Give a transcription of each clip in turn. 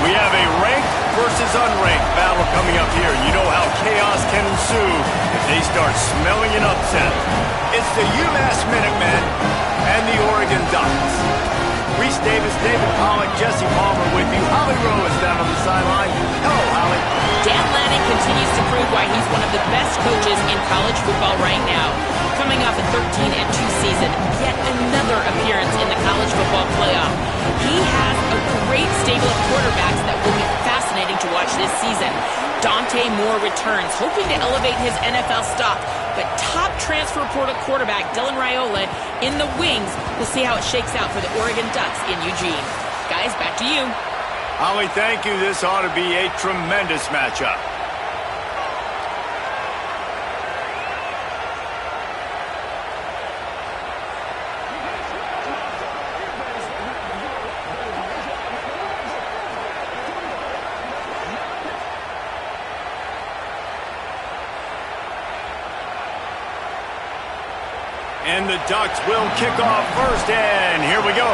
We have a ranked versus unranked battle coming up here. You know how chaos can ensue if they start smelling an upset. It's the UMass Minutemen and the Oregon Ducks. Reese Davis, David Pollack, Jesse Palmer with you. Holly Rowe is down on the sideline. Hello, Holly. Dan Lanning continues to prove why he's one of the best coaches in college football right now. Coming off a 13-2 season, yet another appearance in the college football playoff. He has a great stable of quarterbacks that will be fascinating to watch this season. Dante Moore returns, hoping to elevate his NFL stock, but top transfer portal quarterback Dylan Raiola in the wings. We'll see how it shakes out for the Oregon Ducks in Eugene. Guys, back to you. Holly, thank you. This ought to be a tremendous matchup. And the Ducks will kick off first, and here we go.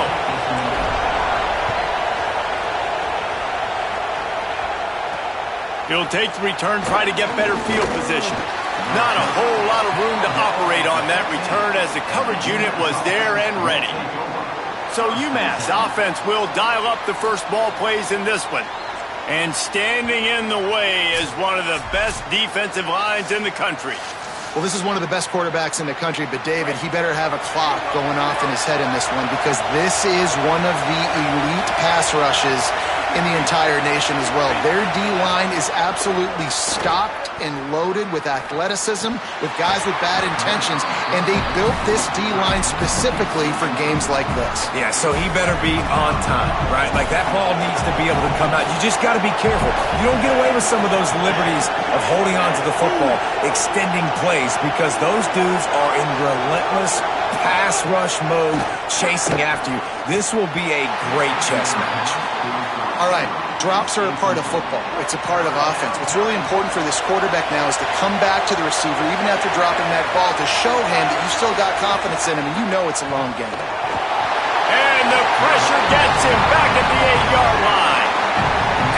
He'll take the return, try to get better field position. Not a whole lot of room to operate on that return as the coverage unit was there and ready. So UMass offense will dial up the first ball plays in this one. And standing in the way is one of the best defensive lines in the country. Well, this is one of the best quarterbacks in the country, but David, he better have a clock going off in his head in this one because this is one of the elite pass rushes in the entire nation as well. Their D-line is absolutely stocked and loaded with athleticism, with guys with bad intentions, and they built this D-line specifically for games like this. Yeah, so he better be on time, right? Like that ball needs to be able to come out. You just got to be careful. You don't get away with some of those liberties of holding on to the football, extending plays, because those dudes are in relentless pass rush mode, chasing after you. This will be a great chess match. All right, drops are a part of football. It's a part of offense. What's really important for this quarterback now is to come back to the receiver, even after dropping that ball, to show him that you still got confidence in him, and you know it's a long game. And the pressure gets him back at the 8-yard line.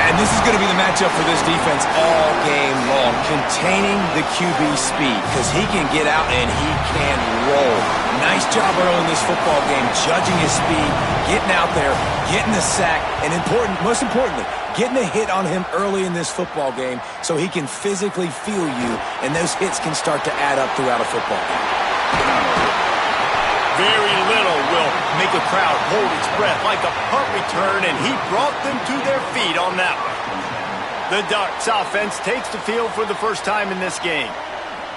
And this is going to be the matchup for this defense all game long, containing the QB speed, because he can get out and he can roll. Nice job early in this football game, judging his speed, getting out there, getting the sack, and most importantly, getting a hit on him early in this football game so he can physically feel you, and those hits can start to add up throughout a football game. Very little will make a crowd hold its breath like a punt return, and he brought them to their feet on that one. The Ducks offense takes the field for the first time in this game.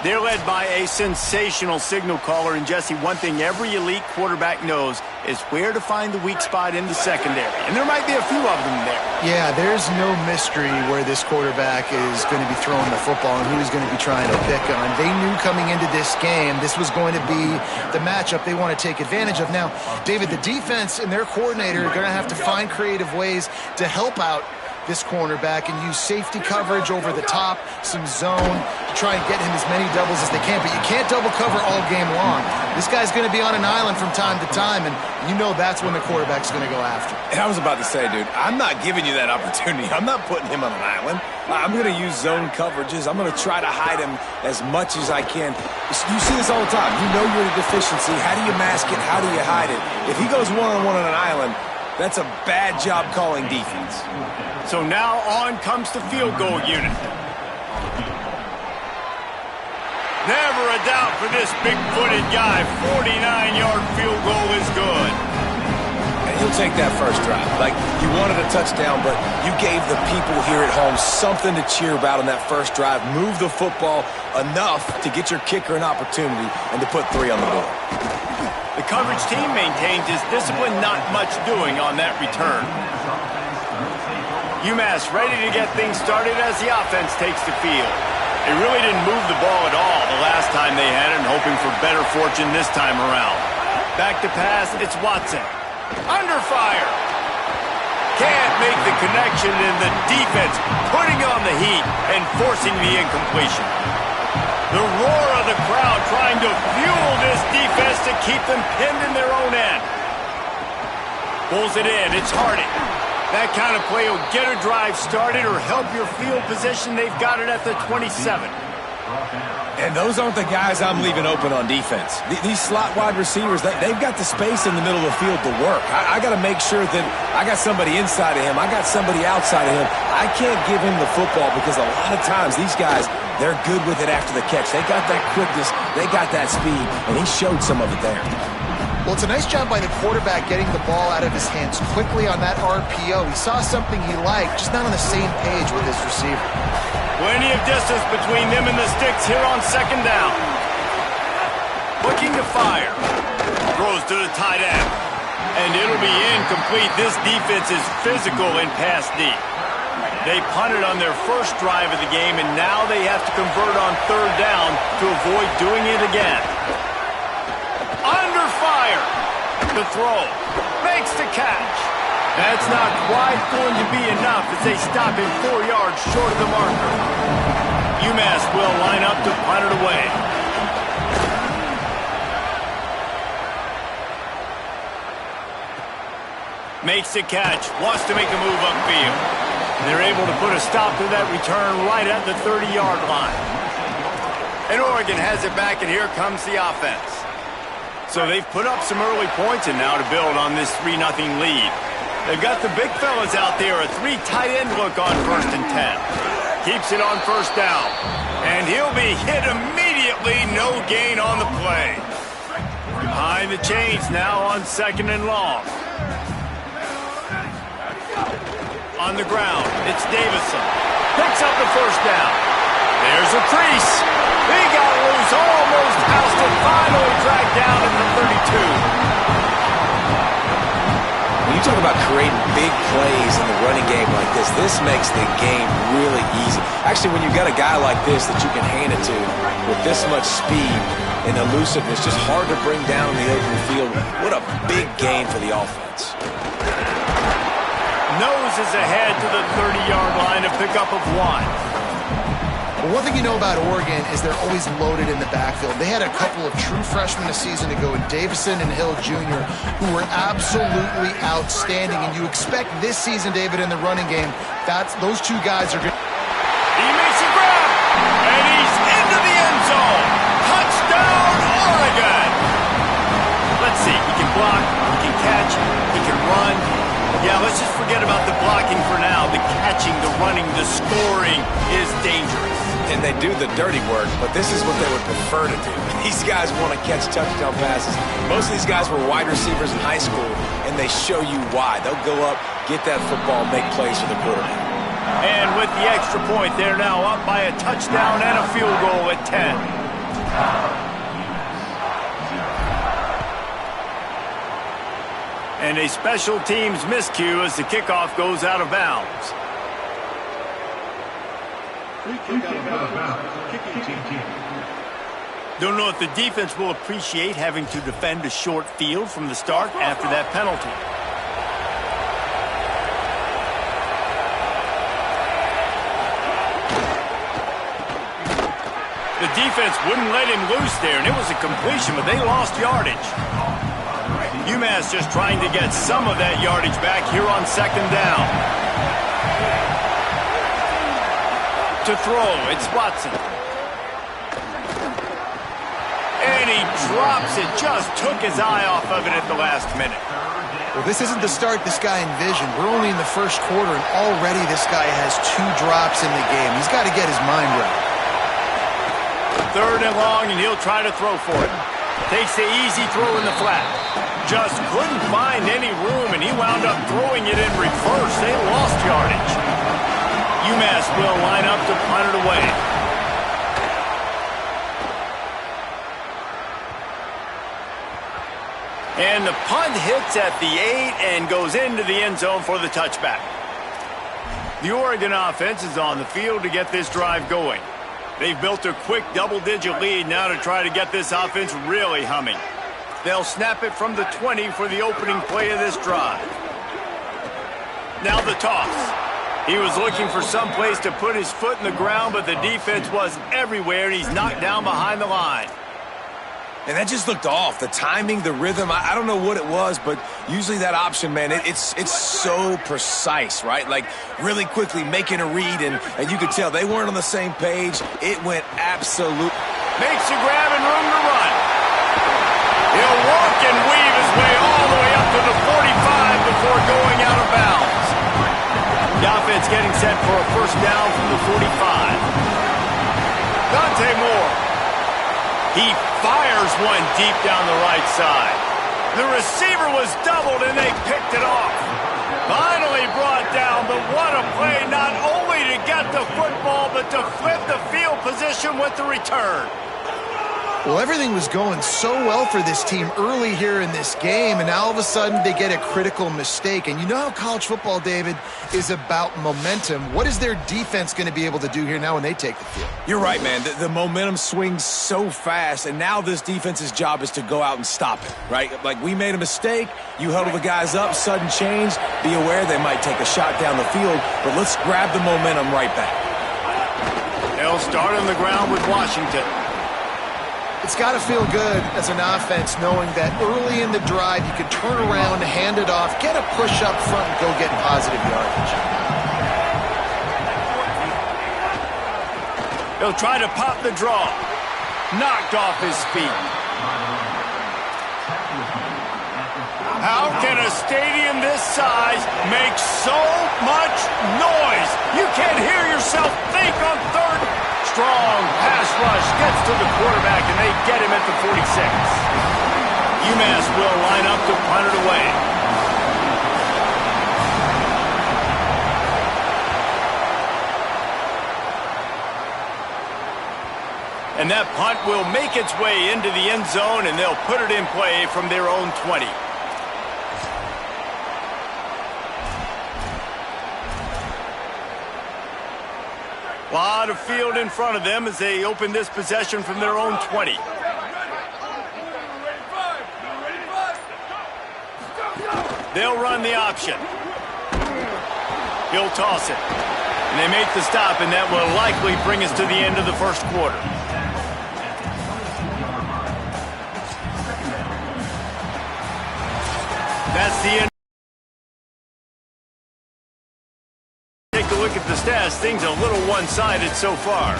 They're led by a sensational signal caller, and Jesse, one thing every elite quarterback knows is where to find the weak spot in the secondary, and there might be a few of them there. Yeah, there's no mystery where this quarterback is going to be throwing the football and who he's going to be trying to pick on. They knew coming into this game this was going to be the matchup they want to take advantage of. Now, David, the defense and their coordinator are going to have to find creative ways to help out this cornerback and use safety coverage over the top, some zone, to try and get him as many doubles as they can. But you can't double cover all game long. This guy's going to be on an island from time to time, and you know that's when the quarterback's going to go after. And I was about to say, dude, I'm not giving you that opportunity. I'm not putting him on an island. I'm going to use zone coverages. I'm going to try to hide him as much as I can. You see this all the time. You know you're a deficiency. How do you mask it? How do you hide it? If he goes one-on-one on an island, that's a bad job calling defense. So now on comes the field goal unit. Never a doubt for this big-footed guy. 49-yard field goal is good. And he'll take that first drive. Like, you wanted a touchdown, but you gave the people here at home something to cheer about on that first drive. Move the football enough to get your kicker an opportunity and to put 3 on the board. The coverage team maintains his discipline, not much doing on that return. UMass ready to get things started as the offense takes the field. They really didn't move the ball at all the last time they had it, and hoping for better fortune this time around. Back to pass, it's Watson. Under fire. Can't make the connection, and the defense putting on the heat and forcing the incompletion. The roar of the crowd trying to fuel this defense to keep them pinned in their own end. Pulls it in, it's Harding. That kind of play will get a drive started or help your field position. They've got it at the 27. And those aren't the guys I'm leaving open on defense. These slot wide receivers, they've got the space in the middle of the field to work. I got to make sure that I got somebody inside of him. I got somebody outside of him. I can't give him the football because a lot of times these guys, they're good with it after the catch. They got that quickness. They got that speed, and he showed some of it there. Well, it's a nice job by the quarterback getting the ball out of his hands quickly on that RPO. He saw something he liked, just not on the same page with his receiver. Plenty of distance between them and the sticks here on second down. Looking to fire. Throws to the tight end. And it'll be incomplete. This defense is physical in pass deep. They punted on their first drive of the game, and now they have to convert on third down to avoid doing it again. Under fire. The throw. Makes the catch. That's not quite going to be enough as they stop him 4 yards short of the marker. UMass will line up to punt it away. Makes the catch. Wants to make a move upfield. They're able to put a stop to that return right at the 30-yard line. And Oregon has it back, and here comes the offense. So they've put up some early points, and now to build on this 3-0 lead. They've got the big fellas out there, a 3 tight end look on 1st and 10. Keeps it on first down. And he'll be hit immediately, no gain on the play. Behind the chains now on 2nd and long. On the ground, it's Davison. Picks up the first down. There's a crease. He got loose, almost ousted, finally dragged down at the 32. When you talk about creating big plays in the running game like this makes the game really easy. Actually, when you've got a guy like this that you can hand it to with this much speed and elusiveness, just hard to bring down in the open field. What a big gain for the offense. Noses ahead to the 30-yard line, a pickup of 1. Well, one thing you know about Oregon is they're always loaded in the backfield. They had a couple of true freshmen this season to go in Davison and Hill Jr., who were absolutely outstanding. And you expect this season, David, in the running game, those two guys are good. He makes a grab, and he's into the end zone. Touchdown, Oregon! Let's see, he can block, he can catch, he can run. Yeah, let's just forget about the blocking for now. The catching, the running, the scoring is dangerous. And they do the dirty work, but this is what they would prefer to do. These guys want to catch touchdown passes. Most of these guys were wide receivers in high school, and they show you why. They'll go up, get that football, make plays for the quarterback. And with the extra point, they're now up by a touchdown and a field goal at 10. And a special teams miscue as the kickoff goes out of bounds. Don't know if the defense will appreciate having to defend a short field from the start after that penalty. The defense wouldn't let him loose there, and it was a completion, but they lost yardage. UMass just trying to get some of that yardage back here on second down. To throw, it's Watson. And he drops it, just took his eye off of it at the last minute. Well, this isn't the start this guy envisioned. We're only in the first quarter, and already this guy has 2 drops in the game. He's got to get his mind right. 3rd and long, and he'll try to throw for it. Takes the easy throw in the flat. Just couldn't find any room, and he wound up throwing it in reverse. They lost yardage. UMass will line up to punt it away. And the punt hits at the 8 and goes into the end zone for the touchback. The Oregon offense is on the field to get this drive going. They've built a quick double-digit lead now to try to get this offense really humming. They'll snap it from the 20 for the opening play of this drive. Now the toss. He was looking for some place to put his foot in the ground, but the defense was everywhere, and he's knocked down behind the line. And that just looked off. The timing, the rhythm, I don't know what it was, but usually that option, man, it's so precise, right? Like really quickly making a read, and you could tell they weren't on the same page. It went absolute. Makes a grab and room to run. He'll walk and weave his way all the way up to the 45 before going out of bounds. The offense getting set for a first down from the 45. Dante Moore. He fires one deep down the right side. The receiver was doubled, and they picked it off. Finally brought down, but what a play, not only to get the football, but to flip the field position with the return. Well, everything was going so well for this team early here in this game, and now all of a sudden they get a critical mistake. And you know how college football, David, is about momentum. What is their defense going to be able to do here now when they take the field? You're right, man. The momentum swings so fast, and now this defense's job is to go out and stop it, right? Like, we made a mistake. You huddle the guys up, sudden change. Be aware they might take a shot down the field, but let's grab the momentum right back. They'll start on the ground with Washington. It's got to feel good as an offense knowing that early in the drive you can turn around, hand it off, get a push up front, and go get positive yardage. He'll try to pop the draw. Knocked off his feet. How can a stadium this size make so much noise? You can't hear yourself think on third. Strong pass rush gets to the quarterback, and they get him at the 46. UMass will line up to punt it away. And that punt will make its way into the end zone, and they'll put it in play from their own 20. A lot of field in front of them as they open this possession from their own 20. They'll run the option. He'll toss it. And they make the stop, and that will likely bring us to the end of the first quarter. That's the end. Take a look at the stats. Things a little one-sided so far.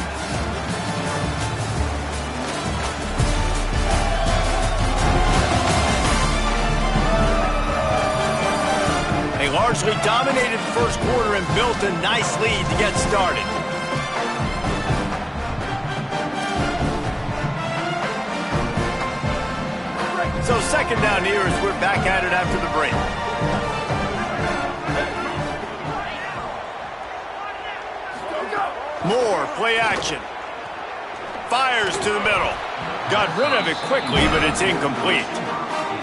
They largely dominated the first quarter and built a nice lead to get started. So second down here as we're back at it after the break. Moore, play action. Fires to the middle. Got rid of it quickly, but it's incomplete.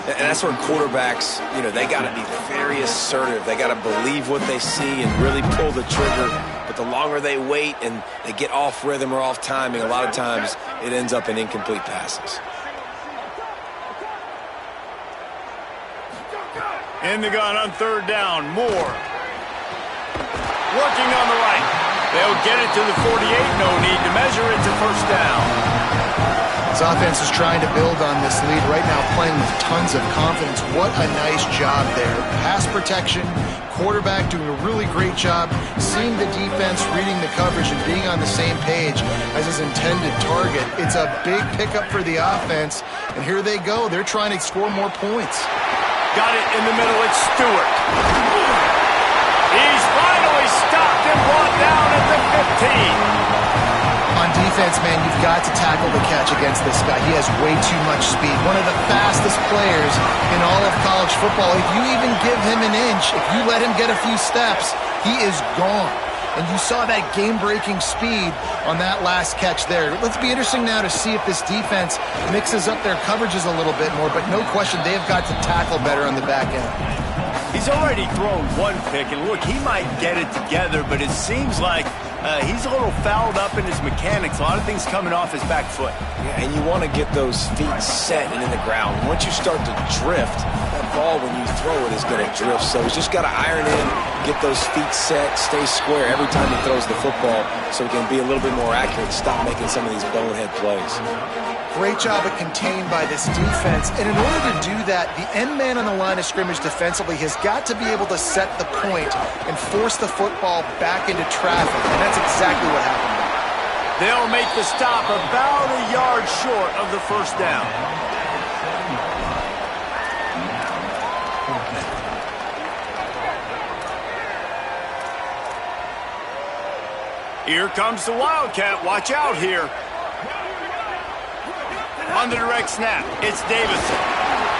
And that's where quarterbacks, they got to be very assertive. They got to believe what they see and really pull the trigger. But the longer they wait and they get off rhythm or off timing, a lot of times it ends up in incomplete passes. In the gun on third down, Moore. Working on the right. They'll get it to the 48. No need to measure it to first down. This offense is trying to build on this lead right now, playing with tons of confidence. What a nice job there. Pass protection, quarterback doing a really great job, seeing the defense, reading the coverage, and being on the same page as his intended target. It's a big pickup for the offense, and here they go. They're trying to score more points. Got it in the middle. It's Stewart. He's finally stopped and brought down at the 15. On defense, man, you've got to tackle the catch against this guy. He has way too much speed. One of the fastest players in all of college football. If you even give him an inch, if you let him get a few steps, he is gone. And you saw that game-breaking speed on that last catch there. Let's be interesting now to see if this defense mixes up their coverages a little bit more, but no question they have got to tackle better on the back end. He's already thrown one pick, and look, he might get it together, but it seems like he's a little fouled up in his mechanics. A lot of things coming off his back foot. Yeah, and you want to get those feet set and in the ground. Once you start to drift, that ball when you throw it is going to drift. So he's just got to iron in, get those feet set, stay square every time he throws the football so he can be a little bit more accurate, stop making some of these bonehead plays. Great job of contained by this defense. And in order to do that, the end man on the line of scrimmage defensively has got to be able to set the point and force the football back into traffic. And that's exactly what happened. They'll make the stop about a yard short of the first down. Here comes the Wildcat. Watch out here. On the direct snap, it's Davison.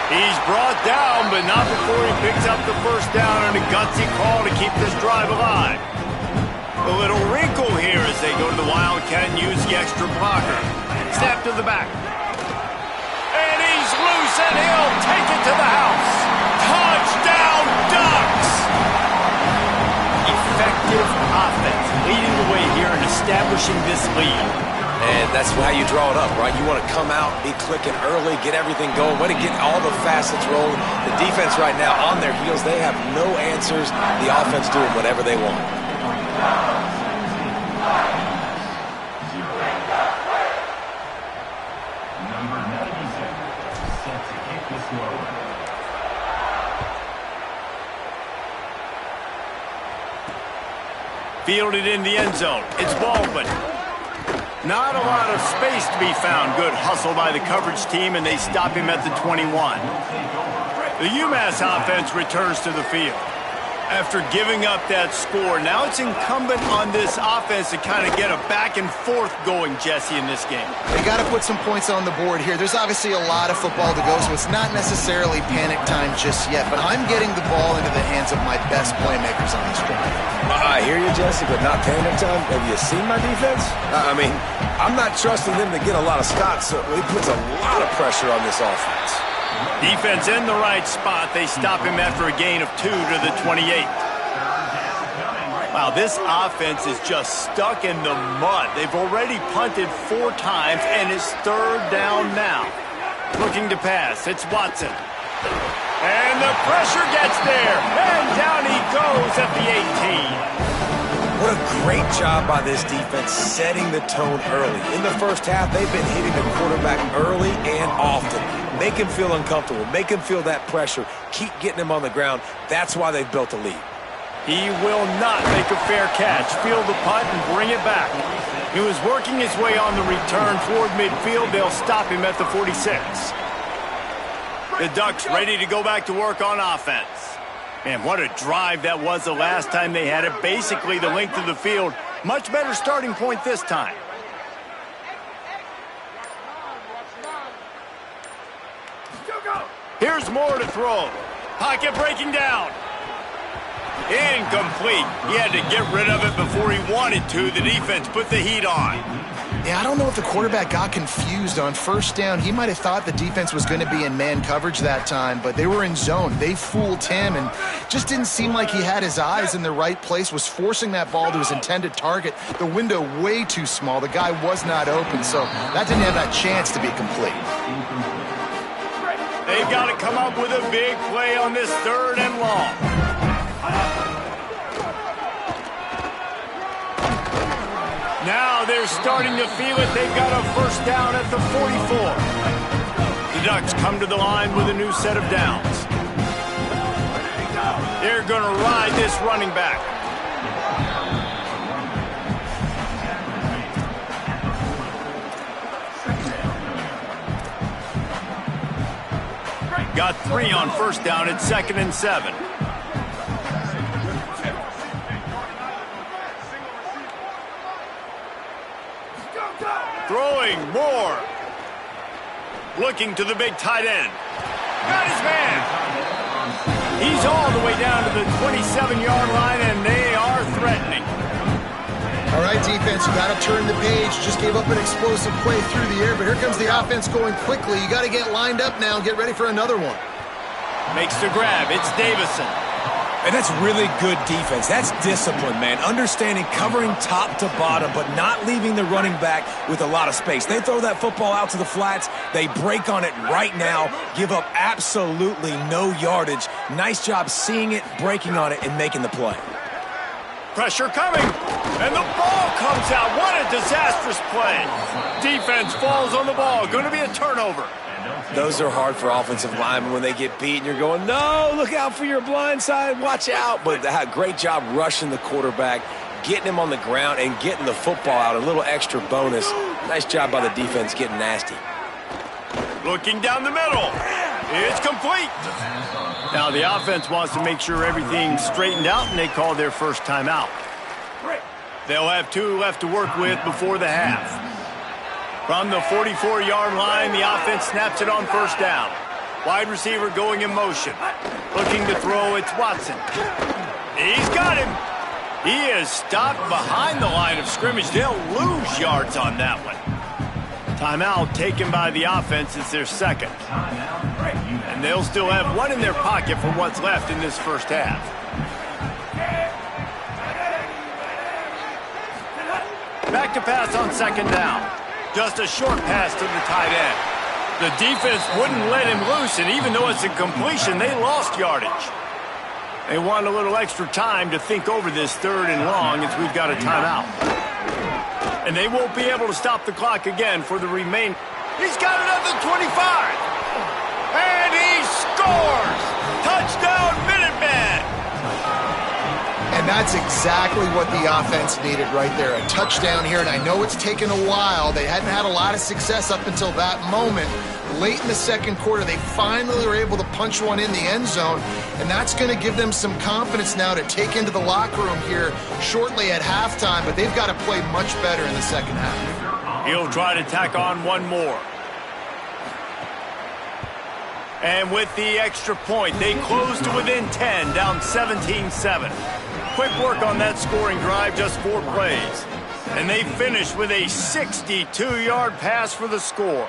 He's brought down, but not before he picks up the first down on a gutsy call to keep this drive alive. A little wrinkle here as they go to the Wildcat and use the extra blocker. Snap to the back. And he's loose, and he'll take it to the house. Touchdown, Ducks! Effective offense, leading the way here and establishing this lead. And that's how you draw it up, right? You want to come out, be clicking early, get everything going, way to get all the facets rolling. The defense right now on their heels, they have no answers. The offense doing whatever they want. Fielded in the end zone. It's Baldwin. Not a lot of space to be found. Good hustle by the coverage team, and they stop him at the 21. The UMass offense returns to the field. After giving up that score, now it's incumbent on this offense to kind of get a back and forth going, Jesse, in this game. They got to put some points on the board here. There's obviously a lot of football to go, so it's not necessarily panic time just yet, but I'm getting the ball into the hands of my best playmakers on this drive. I hear you, Jesse, but not panic time. Have you seen my defense? I mean, I'm not trusting them to get a lot of stops, so it puts a lot of pressure on this offense. Defense in the right spot. They stop him after a gain of 2 to the 28. Wow, this offense is just stuck in the mud. They've already punted 4 times, and it's 3rd down now. Looking to pass. It's Watson. And the pressure gets there. And down he goes at the 18. What a great job by this defense setting the tone early. In the first half, they've been hitting the quarterback early and often. Make him feel uncomfortable. Make him feel that pressure. Keep getting him on the ground. That's why they've built a lead. He will not make a fair catch. Field the punt and bring it back. He was working his way on the return toward midfield. They'll stop him at the 46. The Ducks ready to go back to work on offense. Man, what a drive that was the last time they had it. Basically the length of the field. Much better starting point this time. Here's Moore to throw. Pocket breaking down. Incomplete. He had to get rid of it before he wanted to. The defense put the heat on. Yeah, I don't know if the quarterback got confused on first down. He might have thought the defense was going to be in man coverage that time, but they were in zone. They fooled him and just didn't seem like he had his eyes in the right place, was forcing that ball to his intended target. The window way too small. The guy was not open, so that didn't have that chance to be complete. They've got to come up with a big play on this 3rd and long. Now they're starting to feel it. They've got a first down at the 44. The Ducks come to the line with a new set of downs. They're going to ride this running back. Got 3 on first down at 2nd and 7. Throwing Moore. Looking to the big tight end. Got his man. He's all the way down to the 27-yard line, and they are threatening. All right, defense, you got to turn the page. Just gave up an explosive play through the air, but here comes the offense going quickly. You got to get lined up now and get ready for another one. Makes the grab. It's Davison. And that's really good defense. That's discipline, man. Understanding covering top to bottom, but not leaving the running back with a lot of space. They throw that football out to the flats. They break on it right now, give up absolutely no yardage. Nice job seeing it, breaking on it, and making the play. Pressure coming, and the ball comes out. What a disastrous play. Defense falls on the ball. Going to be a turnover. Those are hard for offensive linemen when they get beat and you're going, no, look out for your blind side, watch out. But great job rushing the quarterback, getting him on the ground and getting the football out. A little extra bonus. Nice job by the defense getting nasty. Looking down the middle. It's complete. Now the offense wants to make sure everything's straightened out, and they call their first timeout. They'll have 2 left to work with before the half. From the 44-yard line, the offense snaps it on first down. Wide receiver going in motion. Looking to throw, it's Watson. He's got him. He is stopped behind the line of scrimmage. They'll lose yards on that one. Timeout taken by the offense. It's their second. And they'll still have 1 in their pocket for what's left in this first half. Back to pass on second down. Just a short pass to the tight end. The defense wouldn't let him loose, and even though it's a completion, they lost yardage. They want a little extra time to think over this 3rd and long as we've got a timeout. And they won't be able to stop the clock again for the remaining. He's got it at the 25. And he scores! Touchdown, Minuteman! And that's exactly what the offense needed right there. A touchdown here, and I know it's taken a while. They hadn't had a lot of success up until that moment. Late in the second quarter, they finally were able to punch one in the end zone, and that's going to give them some confidence now to take into the locker room here shortly at halftime, but they've got to play much better in the second half. He'll try to tack on one more. And with the extra point, they close to within 10, down 17-7. Quick work on that scoring drive, just 4 plays. And they finish with a 62-yard pass for the score.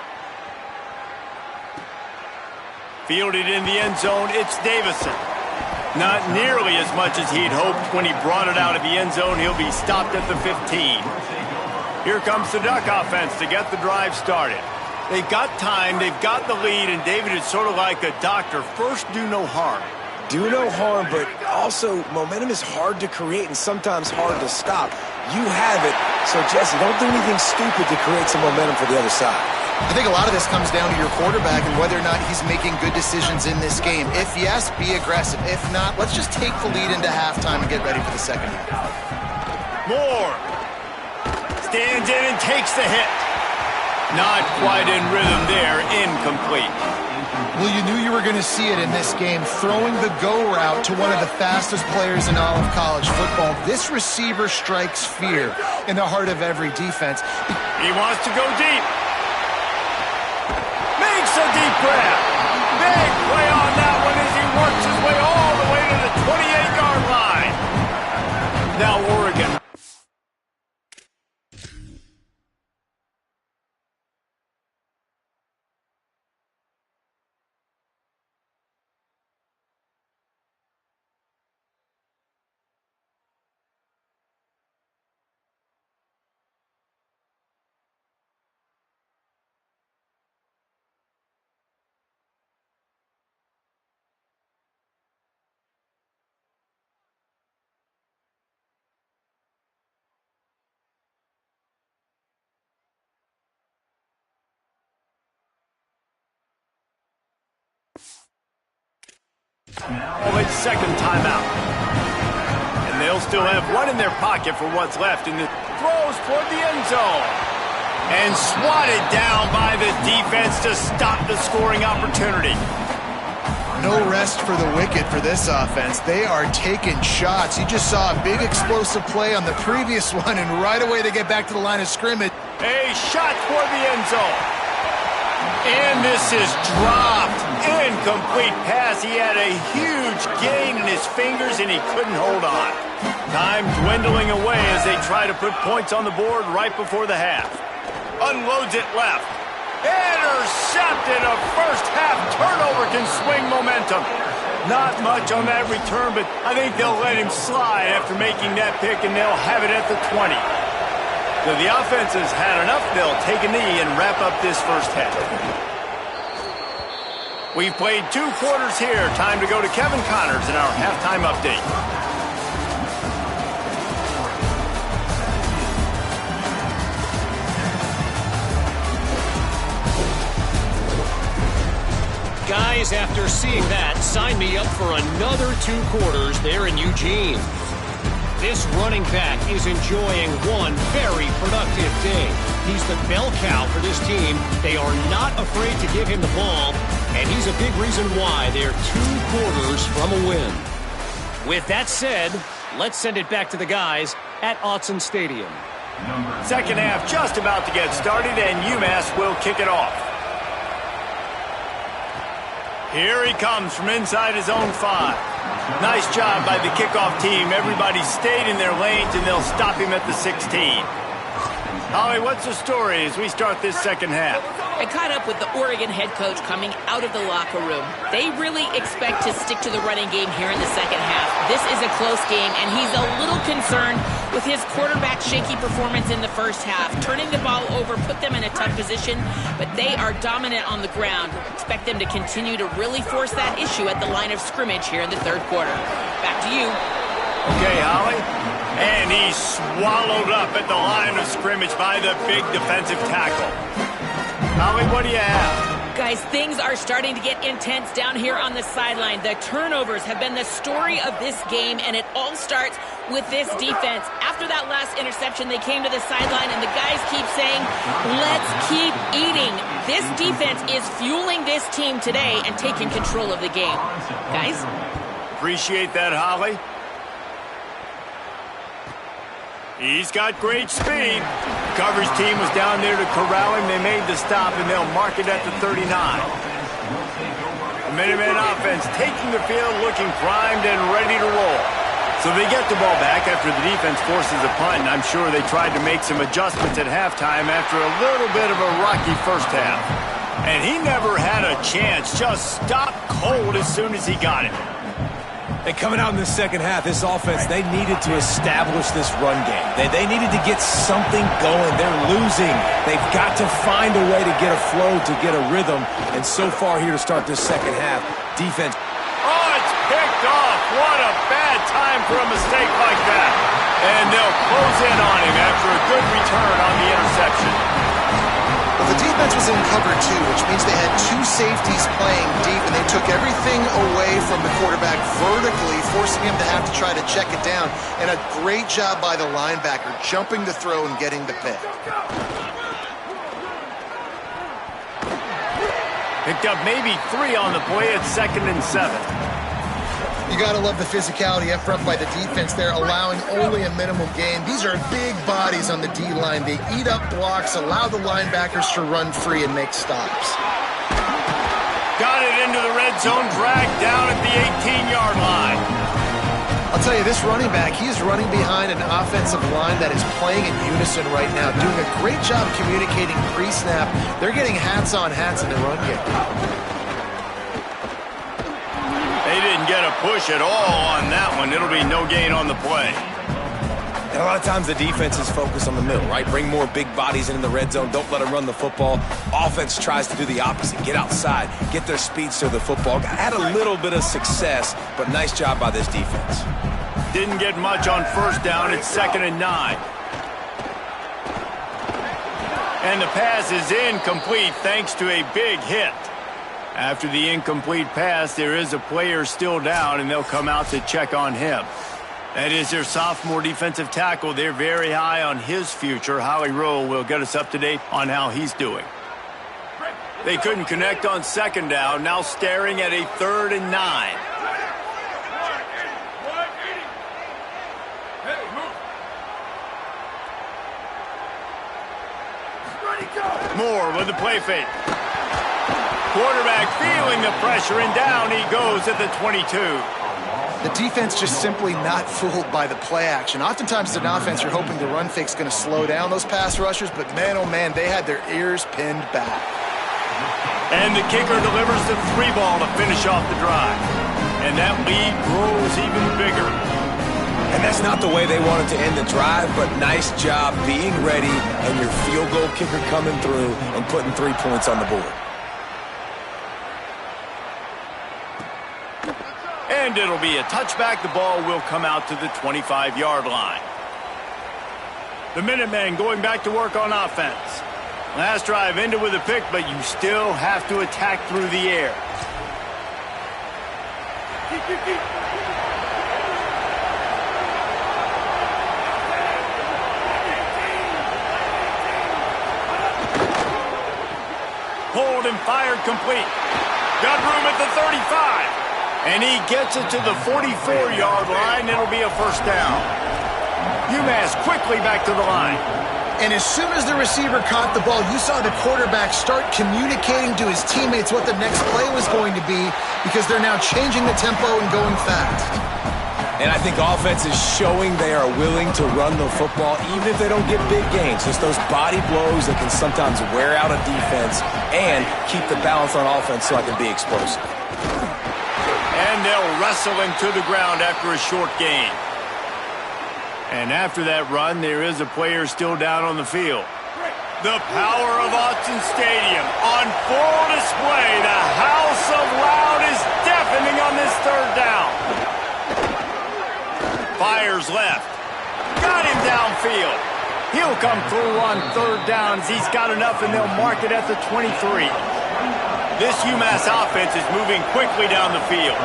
Fielded in the end zone, it's Davison. Not nearly as much as he'd hoped when he brought it out of the end zone. He'll be stopped at the 15. Here comes the Duck offense to get the drive started. They've got time, they've got the lead, and David is sort of like a doctor. First, do no harm. Do no harm, but also momentum is hard to create and sometimes hard to stop. You have it, so Jesse, don't do anything stupid to create some momentum for the other side. I think a lot of this comes down to your quarterback and whether or not he's making good decisions in this game. If yes, be aggressive. If not, let's just take the lead into halftime and get ready for the second half. Moore stands in and takes the hit. Not quite in rhythm there, incomplete. Well, you knew you were going to see it in this game, throwing the go route to one of the fastest players in all of college football. This receiver strikes fear in the heart of every defense. He wants to go deep. Makes a deep grab. Big play on that one as he works his way all the way to the 28-yard line. Now Oregon. It's second timeout. And they'll still have 1 in their pocket for what's left in the throws toward the end zone. And swatted down by the defense to stop the scoring opportunity. No rest for the wicked for this offense. They are taking shots. You just saw a big explosive play on the previous one, and right away they get back to the line of scrimmage. A shot toward the end zone. And this is dropped. Incomplete pass. He had a huge gain in his fingers, and he couldn't hold on. Time dwindling away as they try to put points on the board right before the half. Unloads it left. Intercepted. A first half turnover can swing momentum. Not much on that return, but I think they'll let him slide after making that pick, and they'll have it at the 20. So the offense has had enough. They'll take a knee and wrap up this first half. We've played 2 quarters here. Time to go to Kevin Connors in our halftime update. Guys, after seeing that, sign me up for another 2 quarters there in Eugene. This running back is enjoying one very productive day. He's the bell cow for this team. They are not afraid to give him the ball, and he's a big reason why they're 2 quarters from a win. With that said, let's send it back to the guys at Autzen Stadium. Second half just about to get started, and UMass will kick it off. Here he comes from inside his own 5. Nice job by the kickoff team. Everybody stayed in their lanes, and they'll stop him at the 16. Holly, what's the story as we start this second half? I caught up with the Oregon head coach coming out of the locker room. They really expect to stick to the running game here in the second half. This is a close game, and he's a little concerned with his quarterback's shaky performance in the first half. Turning the ball over put them in a tough position, but they are dominant on the ground. Expect them to continue to really force that issue at the line of scrimmage here in the third quarter. Back to you. Okay, Holly. And he's swallowed up at the line of scrimmage by the big defensive tackle. Holly, what do you have? Guys, things are starting to get intense down here on the sideline. The turnovers have been the story of this game, and it all starts with this defense. After that last interception, they came to the sideline, and the guys keep saying, let's keep eating. This defense is fueling this team today and taking control of the game. Guys? Appreciate that, Holly. He's got great speed. The coverage team was down there to corral him. They made the stop, and they'll mark it at the 39. The Minutemen offense taking the field, looking primed and ready to roll. So they get the ball back after the defense forces a punt, and I'm sure they tried to make some adjustments at halftime after a little bit of a rocky first half. And he never had a chance, just stopped cold as soon as he got it. And coming out in the second half, this offense, they needed to establish this run game. They needed to get something going. They're losing. They've got to find a way to get a flow, to get a rhythm. And so far here to start this second half, defense. Oh, it's picked off. What a bad time for a mistake like that. And they'll close in on him after a good return on the interception. Well, the defense was in cover 2, which means they had 2 safeties playing deep, and they took everything away from the quarterback vertically, forcing him to have to try to check it down. And a great job by the linebacker, jumping the throw and getting the pick. Picked up maybe 3 on the play at 2nd and 7. You got to love the physicality up front by the defense there, allowing only a minimal gain. These are big bodies on the D-line. They eat up blocks, allow the linebackers to run free and make stops. Got it into the red zone, dragged down at the 18-yard line. I'll tell you, this running back, he is running behind an offensive line that is playing in unison right now, doing a great job communicating pre-snap. They're getting hats on hats in the run game. They didn't get a push at all on that one. It'll be no gain on the play. And a lot of times the defense is focused on the middle, right? Bring more big bodies in the red zone. Don't let them run the football. Offense tries to do the opposite. Get outside. Get their speedster the football. Had a little bit of success, but nice job by this defense. Didn't get much on first down. It's 2nd and 9. And the pass is incomplete thanks to a big hit. After the incomplete pass, there is a player still down, and they'll come out to check on him. That is their sophomore defensive tackle. They're very high on his future. Holly Rowe will get us up to date on how he's doing. They couldn't connect on 2nd down, now staring at a 3rd and 9. Moore with the play fake. Quarterback feeling the pressure, and down he goes at the 22. The defense just simply not fooled by the play action. Oftentimes, as an offense, you're hoping the run fake's going to slow down those pass rushers, but man, oh man, they had their ears pinned back. And the kicker delivers the 3 ball to finish off the drive. And that lead grows even bigger. And that's not the way they wanted to end the drive, but nice job being ready and your field goal kicker coming through and putting 3 points on the board. And it'll be a touchback. The ball will come out to the 25-yard line. The Minutemen going back to work on offense. Last drive ended with a pick, but you still have to attack through the air. Pulled and fired complete. Got room at the 35. And he gets it to the 44-yard line. It'll be a first down. UMass quickly back to the line. And as soon as the receiver caught the ball, you saw the quarterback start communicating to his teammates what the next play was going to be because they're now changing the tempo and going fast. And I think offense is showing they are willing to run the football even if they don't get big gains. Just those body blows that can sometimes wear out a defense and keep the balance on offense so I can be explosive. And they'll wrestle him to the ground after a short gain. And after that run, there is a player still down on the field. The power of Autzen Stadium on full display. The house of loud is deafening on this third down. Fires left. Got him downfield. He'll come through on third downs. He's got enough, and they'll mark it at the 23. This UMass offense is moving quickly down the field.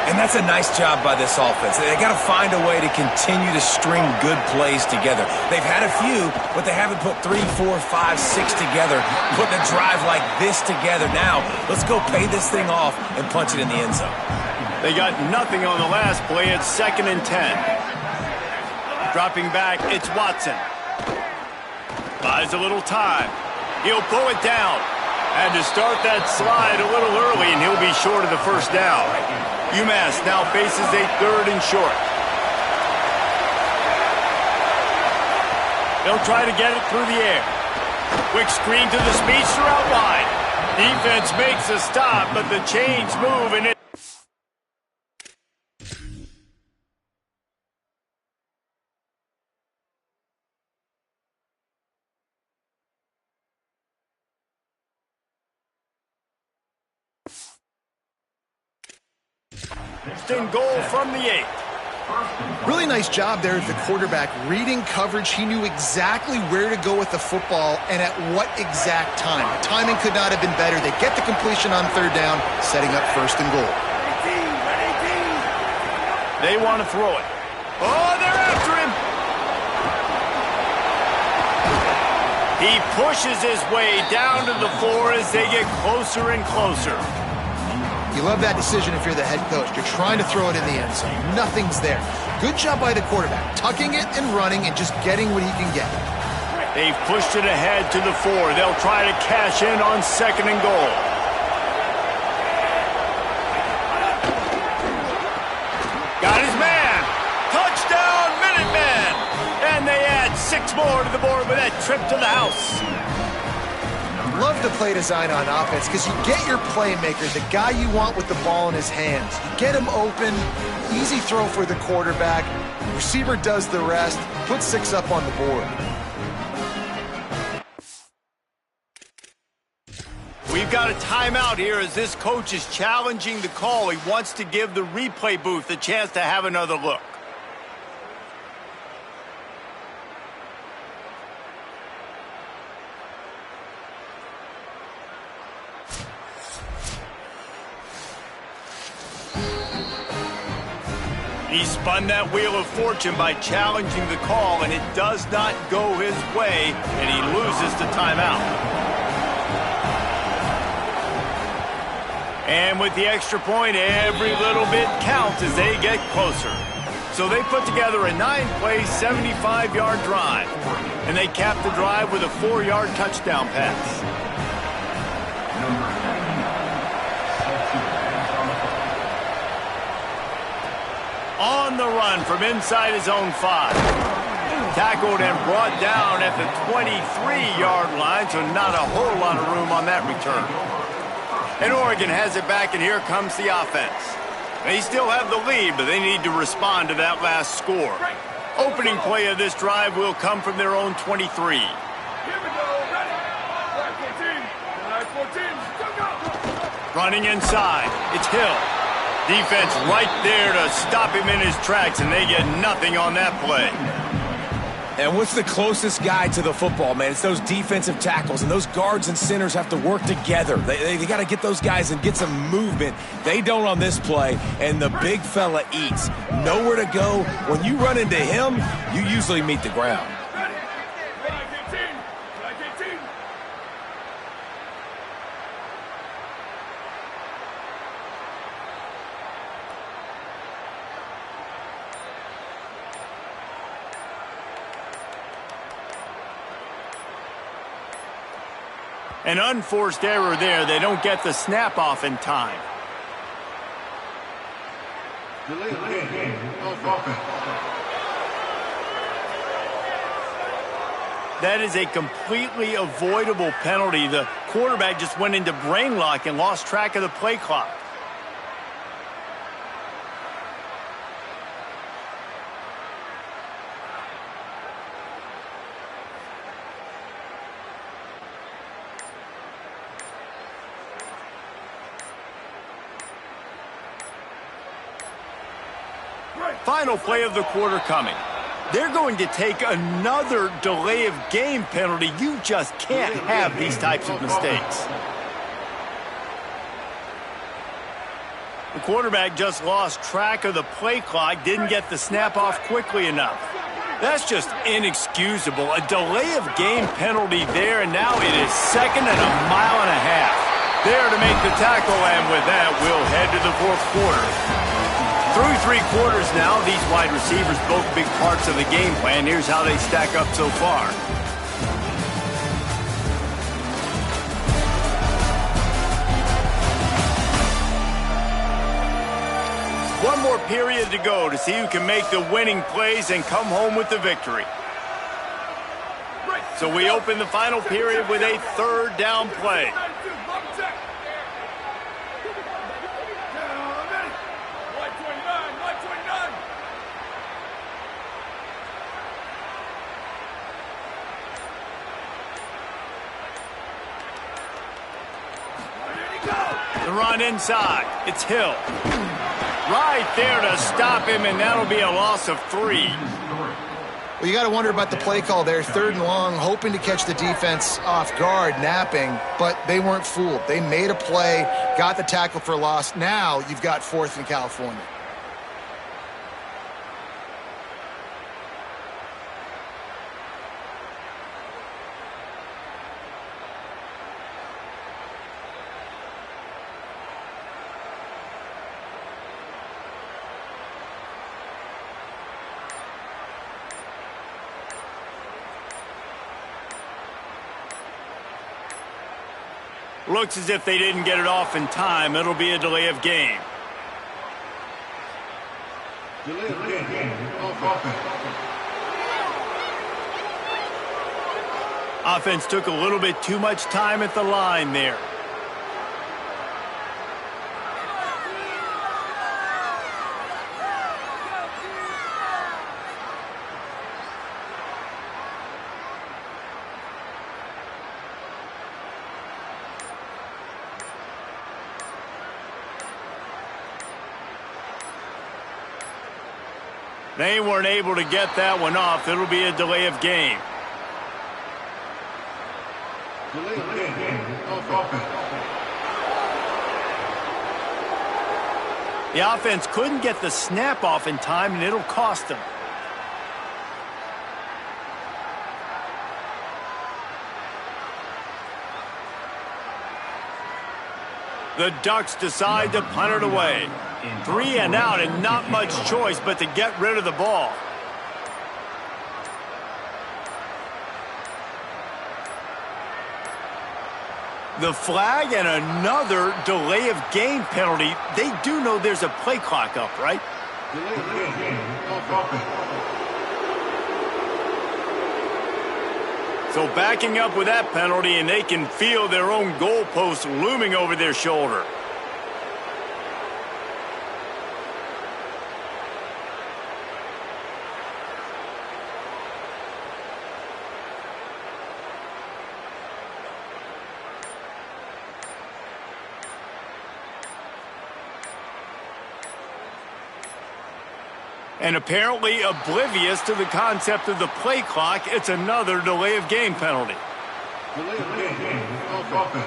And that's a nice job by this offense. They got to find a way to continue to string good plays together. They've had a few, but they haven't put 3, 4, 5, 6 together, putting a drive like this together. Now, let's go pay this thing off and punch it in the end zone. They got nothing on the last play. It's 2nd and 10. Dropping back, it's Watson. Buys a little time. He'll pull it down. Had to start that slide a little early, and he'll be short of the first down. UMass now faces a 3rd and short. They'll try to get it through the air. Quick screen to the speedster out wide. Defense makes a stop, but the chains move, and it... in goal from the 8. Really nice job there at the quarterback. Reading coverage, he knew exactly where to go with the football and at what exact time. The timing could not have been better. They get the completion on third down, setting up 1st and goal. They want to throw it. Oh, they're after him. He pushes his way down to the floor as they get closer and closer. You love that decision if you're the head coach. You're trying to throw it in the end zone. Nothing's there. Good job by the quarterback, tucking it and running and just getting what he can get. They've pushed it ahead to the 4. They'll try to cash in on 2nd and goal. Got his man. Touchdown, Minutemen. And they add 6 more to the board with that trip to the house. Love the play design on offense because you get your playmaker, the guy you want with the ball in his hands. You get him open, easy throw for the quarterback. Receiver does the rest, put 6 up on the board. We've got a timeout here as this coach is challenging the call. He wants to give the replay booth a chance to have another look. He spun that wheel of fortune by challenging the call, and it does not go his way, and he loses the timeout. And with the extra point, every little bit counts as they get closer. So they put together a 9-play, 75-yard drive, and they cap the drive with a 4-yard touchdown pass. On the run from inside his own 5. Tackled and brought down at the 23-yard line, so not a whole lot of room on that return. And Oregon has it back, and here comes the offense. They still have the lead, but they need to respond to that last score. Opening play of this drive will come from their own 23. Here we go. Ready. Line 14. Running inside. It's Hill. Defense right there to stop him in his tracks, and they get nothing on that play. And what's the closest guy to the football, man? It's those defensive tackles, and those guards and centers have to work together. They got to get those guys and get some movement. They don't on this play, and the big fella eats. Nowhere to go. When you run into him, you usually meet the ground. An unforced error there. They don't get the snap off in time. That is a completely avoidable penalty. The quarterback just went into brain lock and lost track of the play clock. Final play of the quarter coming. They're going to take another delay of game penalty. You just can't have these types of mistakes. The quarterback just lost track of the play clock, didn't get the snap off quickly enough. That's just inexcusable. A delay of game penalty there, and now it is 2nd and a mile and a half. There to make the tackle, and with that, we'll head to the fourth quarter. Through 3 quarters now, these wide receivers both big parts of the game plan. Here's how they stack up so far. One more period to go to see who can make the winning plays and come home with the victory. So we open the final period with a 3rd down play. The run inside. It's Hill. Right there to stop him, and that'll be a loss of 3. Well, you got to wonder about the play call there. 3rd and long, hoping to catch the defense off guard, napping, but they weren't fooled. They made a play, got the tackle for a loss. Now you've got 4th in California. Looks as if they didn't get it off in time. It'll be a delay of game. Offense took a little bit too much time at the line there. They weren't able to get that one off. It'll be a delay of game. The offense couldn't get the snap off in time, and it'll cost them. The Ducks decide to punt it away. 3 and out, and not much choice but to get rid of the ball. The flag and another delay of game penalty. They do know there's a play clock up, right? So backing up with that penalty, and they can feel their own goalpost looming over their shoulder. And apparently oblivious to the concept of the play clock, it's another delay of game penalty. Delay of game. Offense.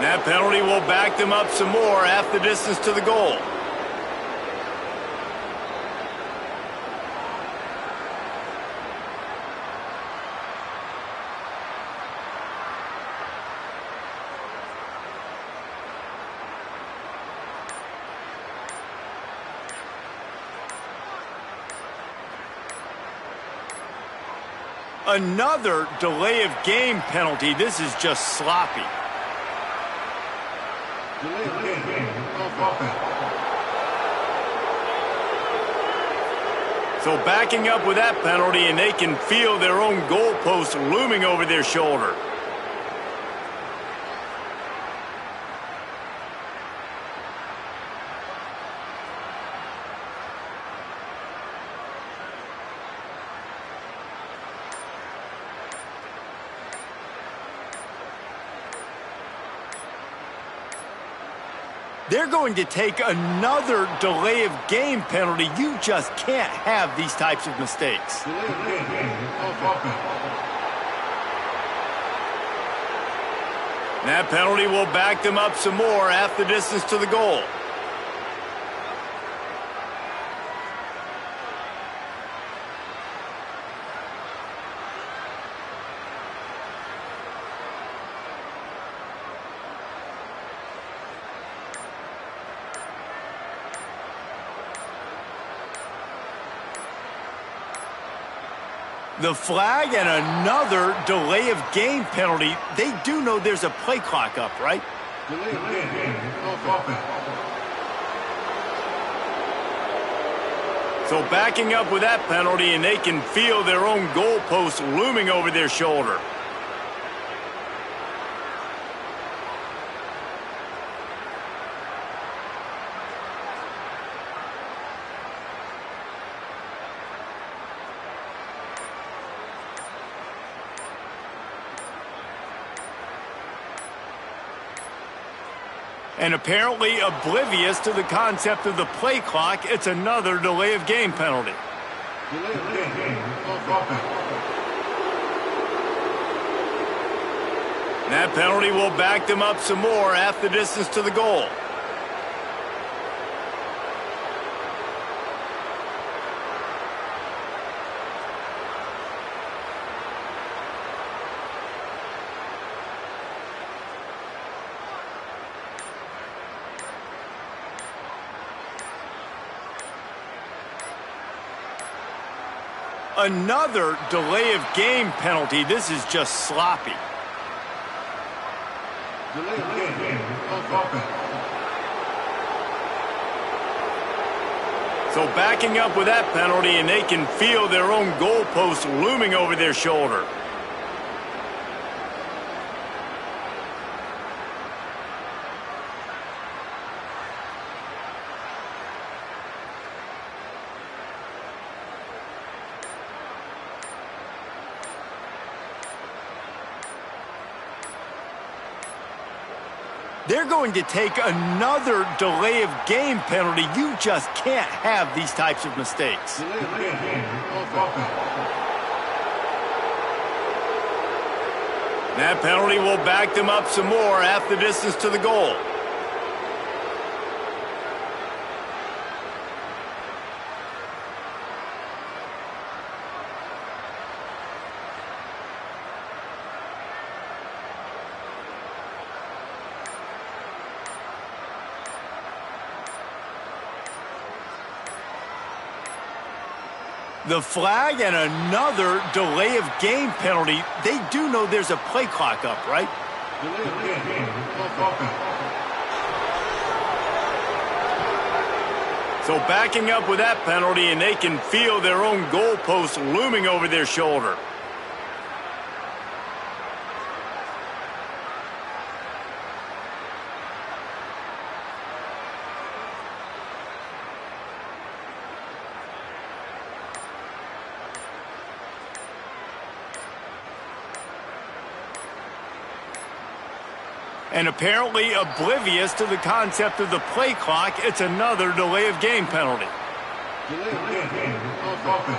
That penalty will back them up some more, half the distance to the goal. Another delay of game penalty. This is just sloppy. Delay of game. Offense. So backing up with that penalty, and they can feel their own goalpost looming over their shoulder. They're going to take another delay of game penalty. You just can't have these types of mistakes. Delay of game. Offense. That penalty will back them up some more, half the distance to the goal. The flag and another delay of game penalty. They do know there's a play clock up, right? Delay of game. Offense. So backing up with that penalty, and they can feel their own goalpost looming over their shoulder. And apparently oblivious to the concept of the play clock, it's another delay of game penalty. Delay of game. Offense. That penalty will back them up some more, half the distance to the goal. Another delay of game penalty. This is just sloppy. Delay of game. Offense. So backing up with that penalty, and they can feel their own goalpost looming over their shoulder. They're going to take another delay of game penalty. You just can't have these types of mistakes. Delay of game. Offense. That penalty will back them up some more, half the distance to the goal. The flag and another delay of game penalty. They do know there's a play clock up, right? Delay of game. Offense. So backing up with that penalty, and they can feel their own goalpost looming over their shoulder. And apparently oblivious to the concept of the play clock, it's another delay of game penalty. Delay of game. Offense.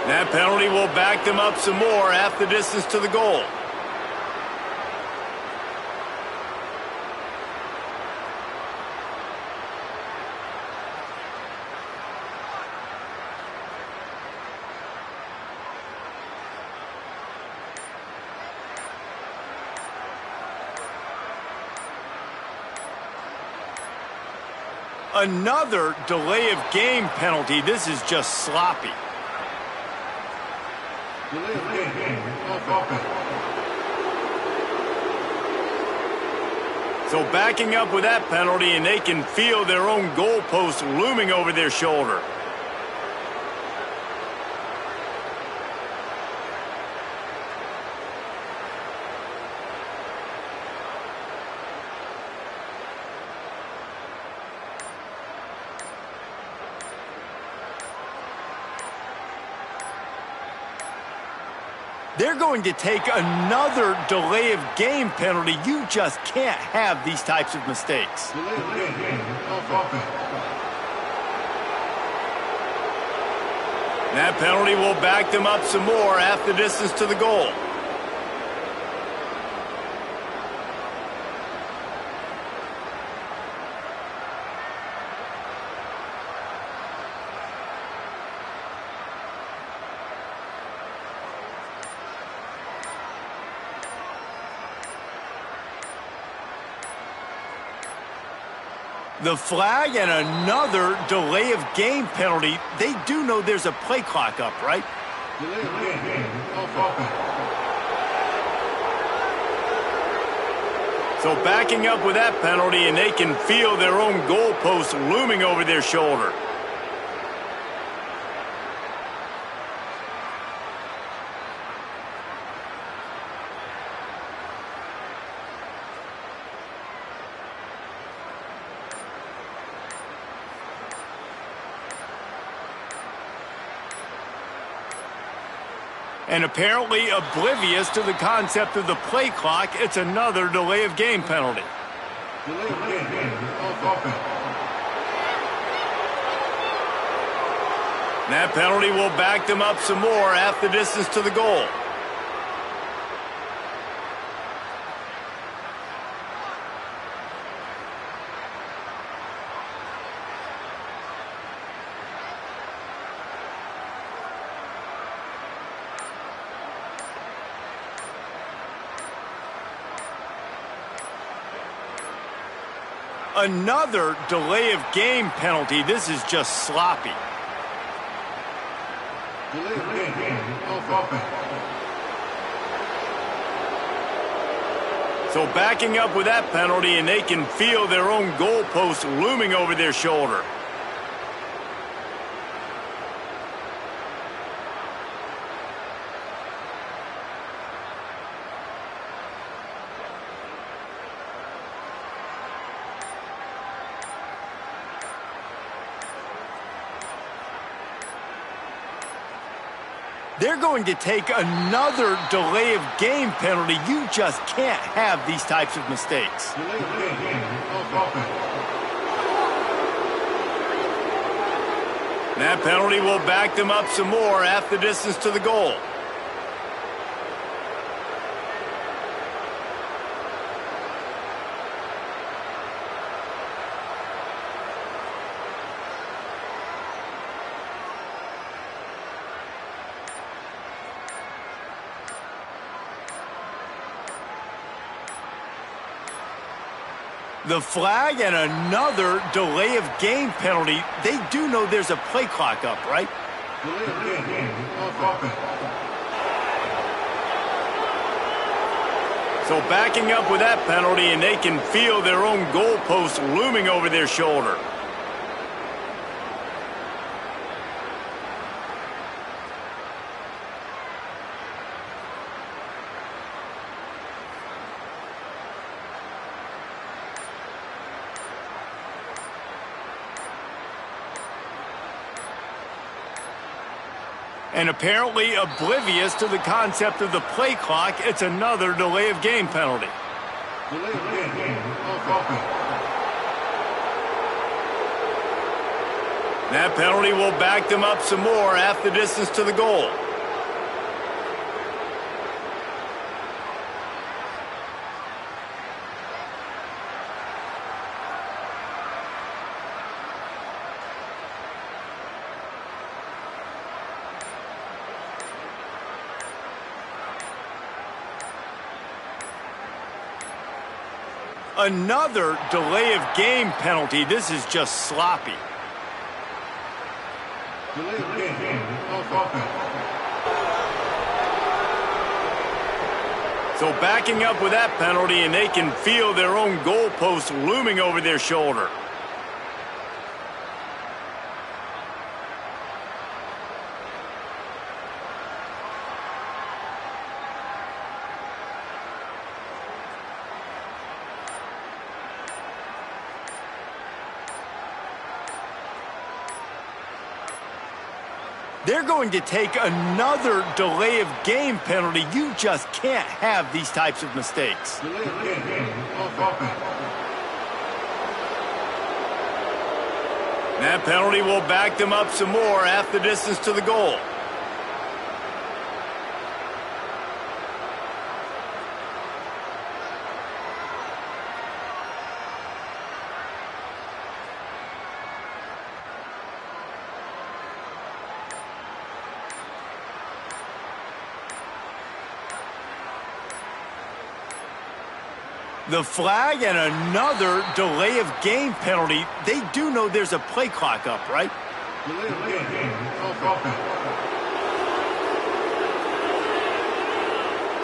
That penalty will back them up some more, half the distance to the goal. Another delay of game penalty. This is just sloppy. Delay of game. Offense. So backing up with that penalty, and they can feel their own goalpost looming over their shoulder. They're going to take another delay of game penalty. You just can't have these types of mistakes. Delay of game. Offense. That penalty will back them up some more, half the distance to the goal. The flag and another delay of game penalty. They do know there's a play clock up, right? Delay of game. Offense. So backing up with that penalty, and they can feel their own goalpost looming over their shoulder. And apparently oblivious to the concept of the play clock, it's another delay of game penalty. Delay of game. Offense. That penalty will back them up some more, half the distance to the goal. Another delay of game penalty. This is just sloppy. Delay of game. Offense. So backing up with that penalty, and they can feel their own goalpost looming over their shoulder. They're going to take another delay of game penalty. You just can't have these types of mistakes. Delay of game. Offense. That penalty will back them up some more, half the distance to the goal. The flag and another delay of game penalty. They do know there's a play clock up, right? Delay of game. Offense. So backing up with that penalty, and they can feel their own goalpost looming over their shoulder. And apparently oblivious to the concept of the play clock, it's another delay of game penalty. Delay of game. Offense. That penalty will back them up some more, half the distance to the goal. Another delay of game penalty. This is just sloppy. Delay of game. Offense. So backing up with that penalty, and they can feel their own goalpost looming over their shoulder. They're going to take another delay of game penalty. You just can't have these types of mistakes. Delay of game. Offense. That penalty will back them up some more, half the distance to the goal. The flag and another delay of game penalty. They do know there's a play clock up, right? Delay of game. Offense.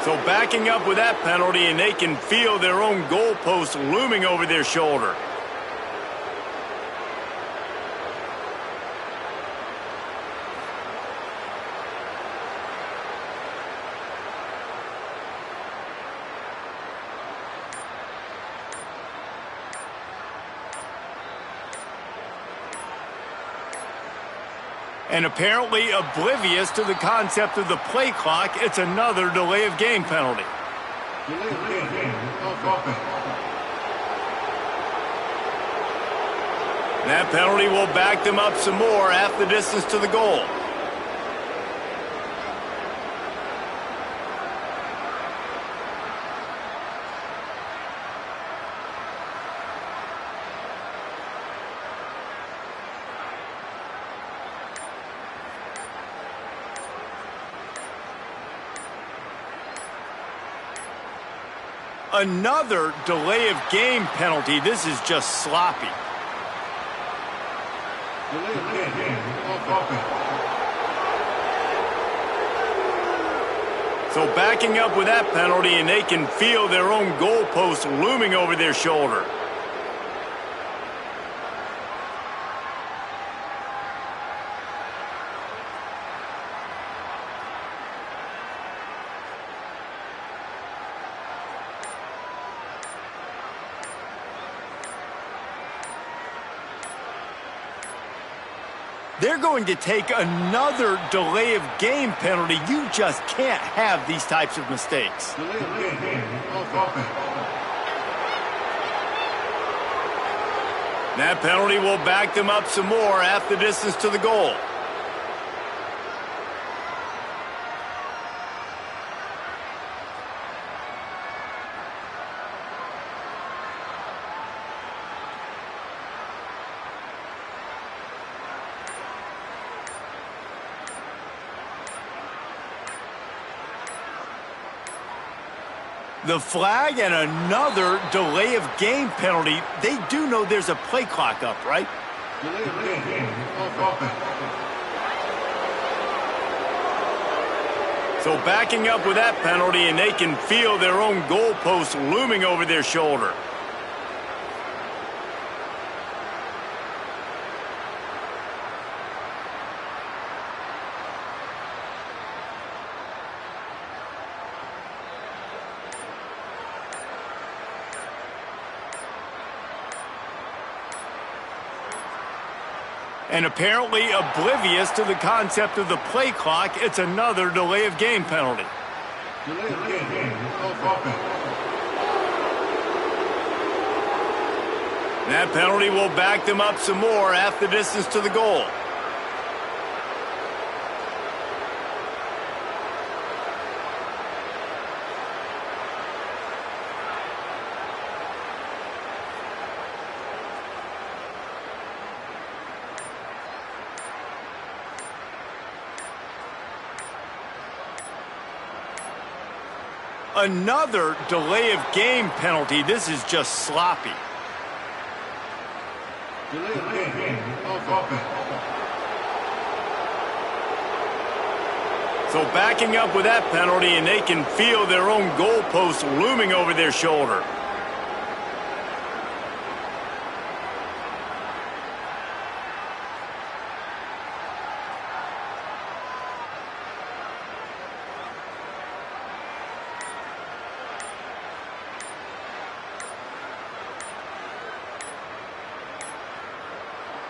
So backing up with that penalty, and they can feel their own goalpost looming over their shoulder. And apparently oblivious to the concept of the play clock, it's another delay of game penalty. Delay of game. Offense. That penalty will back them up some more, half the distance to the goal. Another delay of game penalty. This is just sloppy. Delay of game. Offense. So backing up with that penalty, and they can feel their own goalpost looming over their shoulder. They're going to take another delay of game penalty. You just can't have these types of mistakes. Delay of game. Offense. That penalty will back them up some more, half the distance to the goal. The flag and another delay of game penalty. They do know there's a play clock up, right? Delay of game. Offense. So backing up with that penalty, and they can feel their own goalpost looming over their shoulder. And apparently oblivious to the concept of the play clock, it's another delay of game penalty. Delay of game. Offense. That penalty will back them up some more, half the distance to the goal. Another delay of game penalty. This is just sloppy. Delay of game. Offense. So backing up with that penalty, and they can feel their own goalpost looming over their shoulder.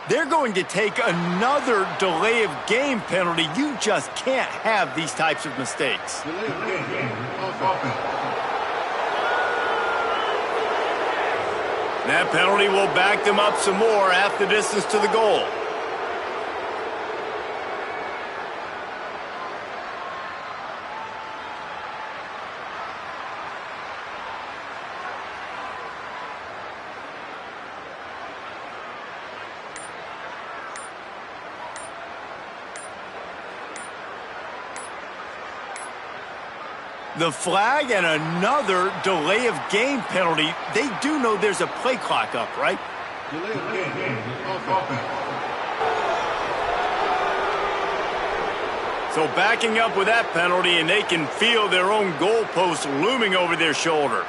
They're going to take another delay of game penalty. You just can't have these types of mistakes. Delay of game. Offense. That penalty will back them up some more, half the distance to the goal. The flag and another delay of game penalty. They do know there's a play clock up, right? Delay of game. Offense. So backing up with that penalty, and they can feel their own goalpost looming over their shoulder.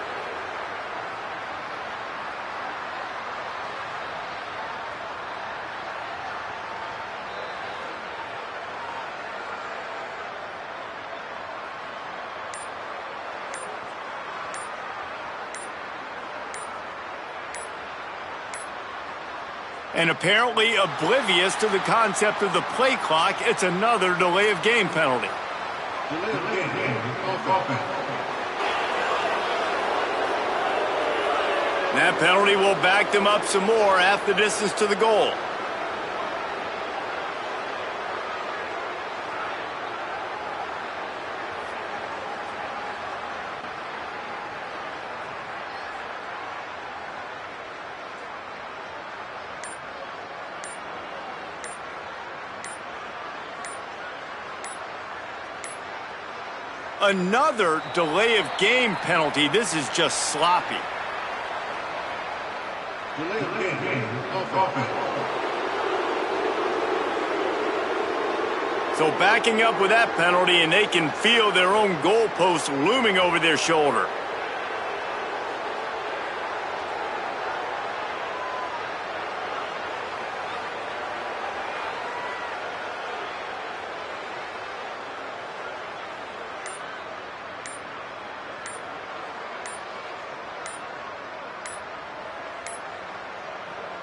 And apparently oblivious to the concept of the play clock, it's another delay of game penalty. Delay of game. Offense. That penalty will back them up some more, half the distance to the goal. Another delay of game penalty. This is just sloppy. Delay of game. Offense. So backing up with that penalty, and they can feel their own goalpost looming over their shoulder.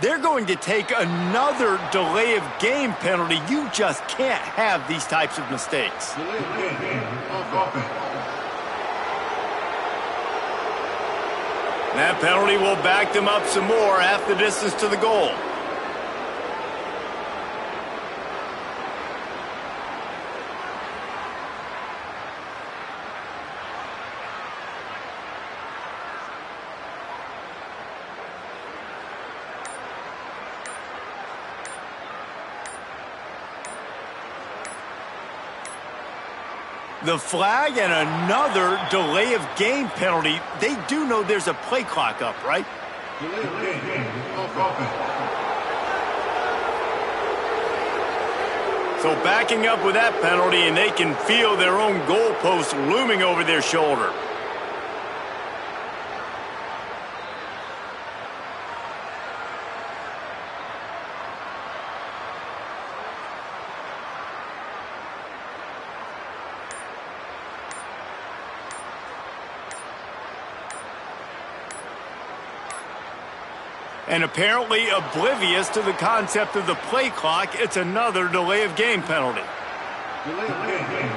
They're going to take another delay of game penalty. You just can't have these types of mistakes. Delay of game. Offense. That penalty will back them up some more, half the distance to the goal. The flag and another delay of game penalty. They do know there's a play clock up, right? Delay of game. Offense. So backing up with that penalty, and they can feel their own goalpost looming over their shoulder. And apparently oblivious to the concept of the play clock, it's another delay of game penalty. Delay of game.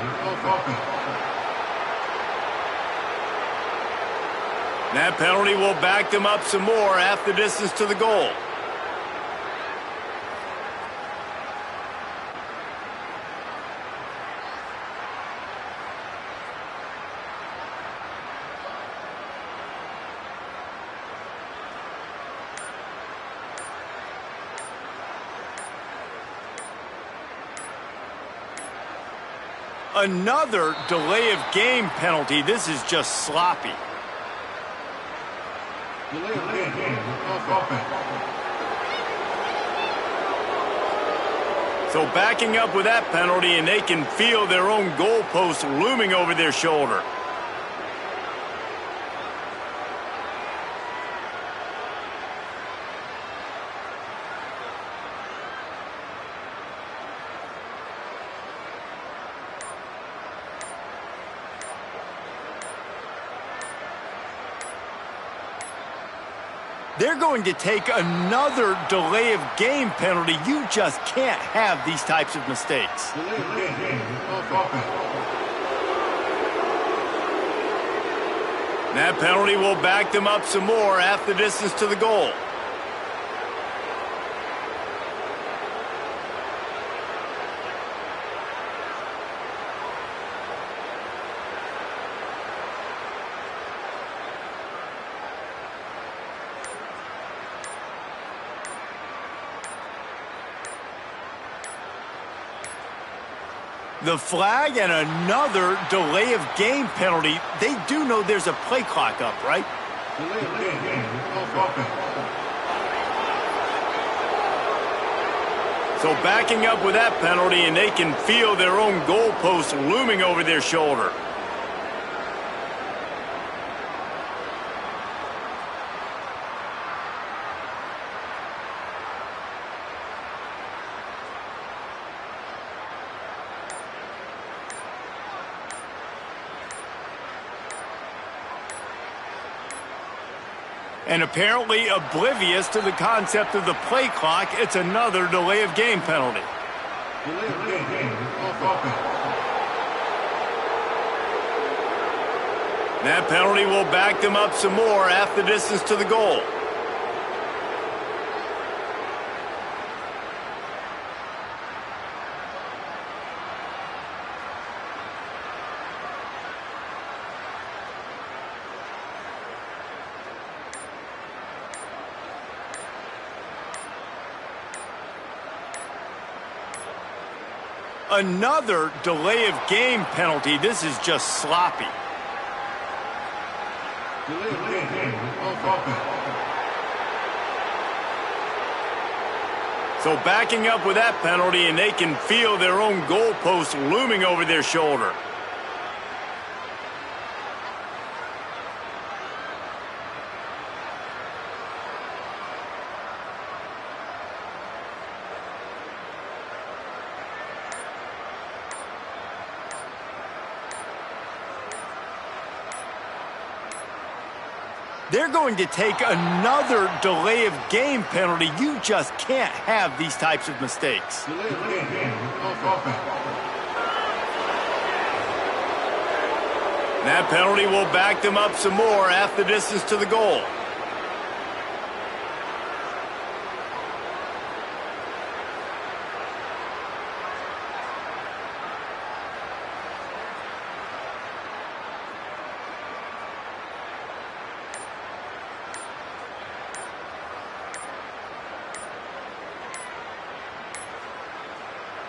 Offense. That penalty will back them up some more, half the distance to the goal. Another delay of game penalty. This is just sloppy. Delay of game. Offense. So backing up with that penalty, and they can feel their own goalpost looming over their shoulder. They're going to take another delay of game penalty. You just can't have these types of mistakes. Delay of game. Offense. That penalty will back them up some more, half the distance to the goal. The flag and another delay of game penalty. They do know there's a play clock up, right? Delay of game. Offense. So backing up with that penalty, and they can feel their own goalpost looming over their shoulder. And apparently oblivious to the concept of the play clock, it's another delay of game penalty. Delay of game. Offense. That penalty will back them up some more, half the distance to the goal. Another delay of game penalty. This is just sloppy. Delay of game. Offense. So backing up with that penalty, and they can feel their own goalpost looming over their shoulder. They're going to take another delay of game penalty. You just can't have these types of mistakes. Delay of game. Offense. That penalty will back them up some more, half the distance to the goal.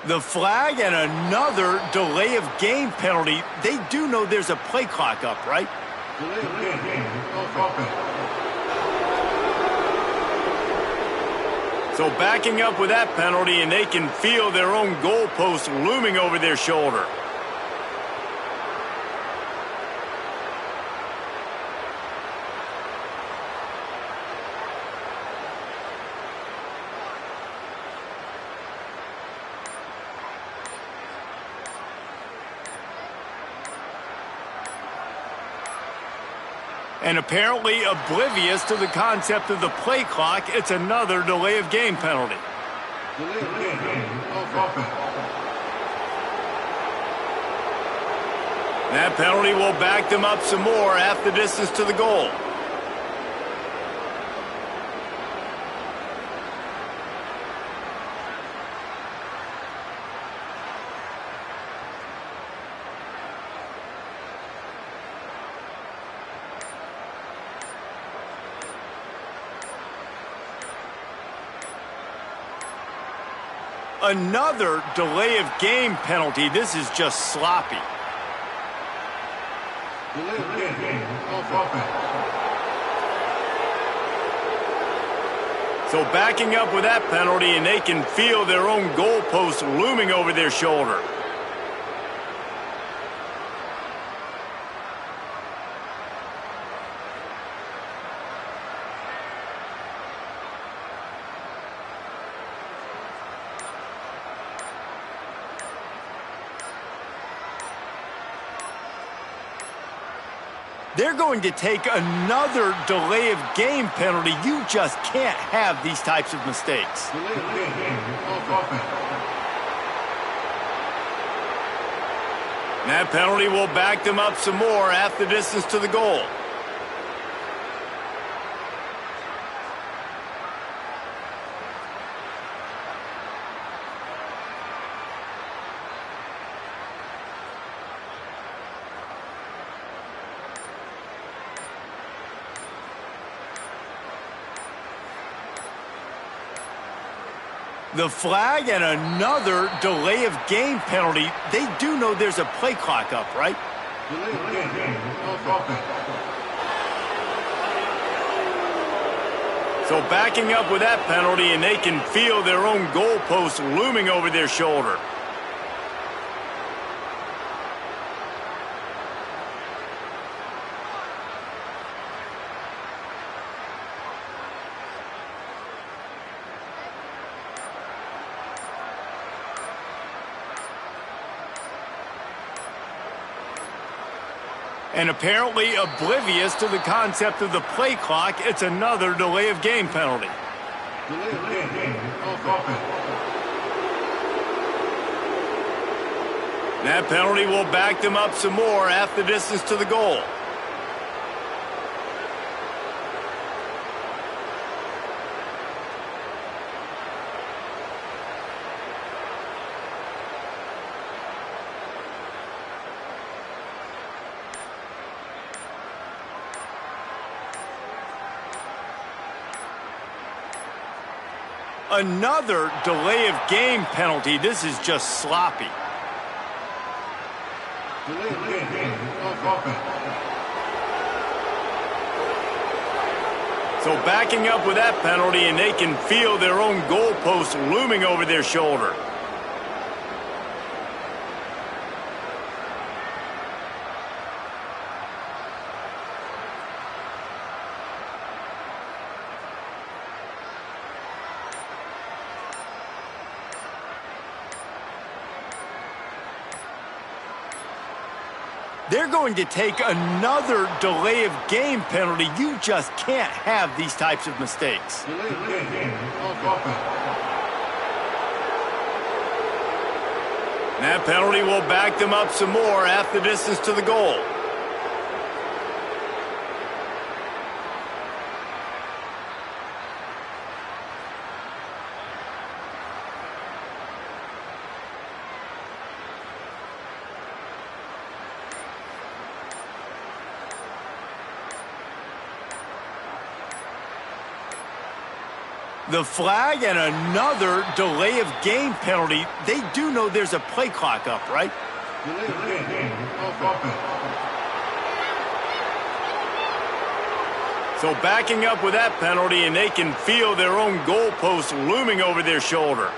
The flag and another delay of game penalty. They do know there's a play clock up, right? Delay of game. Offense. So backing up with that penalty, and they can feel their own goalpost looming over their shoulder. And apparently oblivious to the concept of the play clock, it's another delay of game penalty. Delay of game. Offense. That penalty will back them up some more, half the distance to the goal. Another delay of game penalty. This is just sloppy. Delay of game. Offense. So backing up with that penalty, and they can feel their own goalpost looming over their shoulder. They're going to take another delay of game penalty. You just can't have these types of mistakes. Delay of game. Offense. That penalty will back them up some more, half the distance to the goal. The flag and another delay of game penalty. They do know there's a play clock up, right? Delay of game. Offense. So backing up with that penalty, and they can feel their own goalpost looming over their shoulder. And apparently oblivious to the concept of the play clock, it's another delay of game penalty. Delay of game. Offense. That penalty will back them up some more, half the distance to the goal. Another delay of game penalty. This is just sloppy. Delay of game. Offense. So backing up with that penalty, and they can feel their own goalpost looming over their shoulder. They're going to take another delay of game penalty. You just can't have these types of mistakes. Delay of game. Offense. That penalty will back them up some more, half the distance to the goal. The flag and another delay of game penalty. They do know there's a play clock up, right? Delay of game. Offense. So backing up with that penalty, and they can feel their own goalpost looming over their shoulder.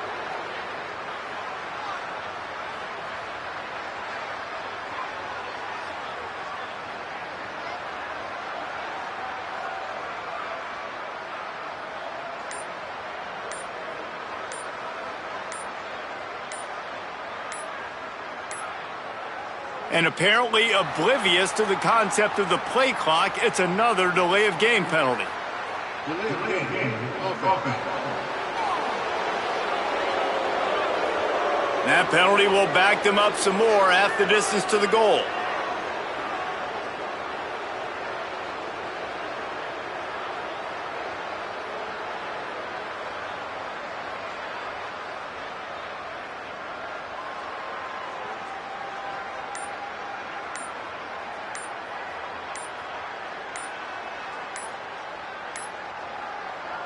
And apparently oblivious to the concept of the play clock, it's another delay of game penalty. Delay of game of offense. That penalty will back them up some more, half the distance to the goal.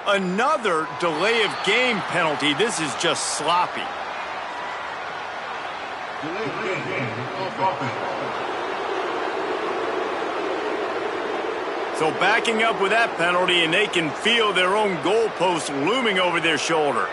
Another delay of game penalty. This is just sloppy. Delay of game of offense. So backing up with that penalty, and they can feel their own goalpost looming over their shoulder.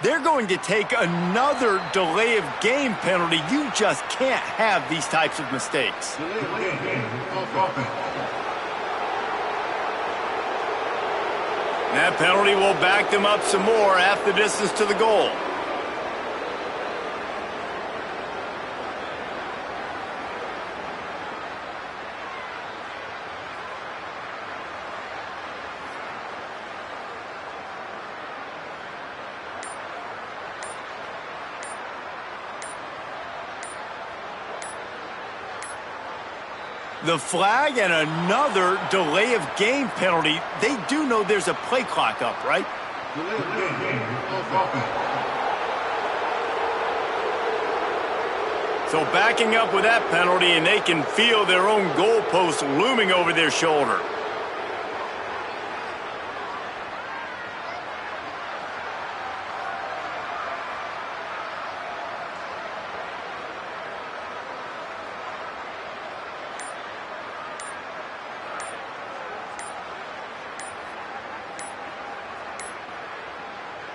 They're going to take another delay of game penalty. You just can't have these types of mistakes. Delay of game of offense. That penalty will back them up some more, half the distance to the goal. The flag and another delay of game penalty. They do know there's a play clock up, right? Delay of game of offense. So backing up with that penalty, and they can feel their own goalpost looming over their shoulder.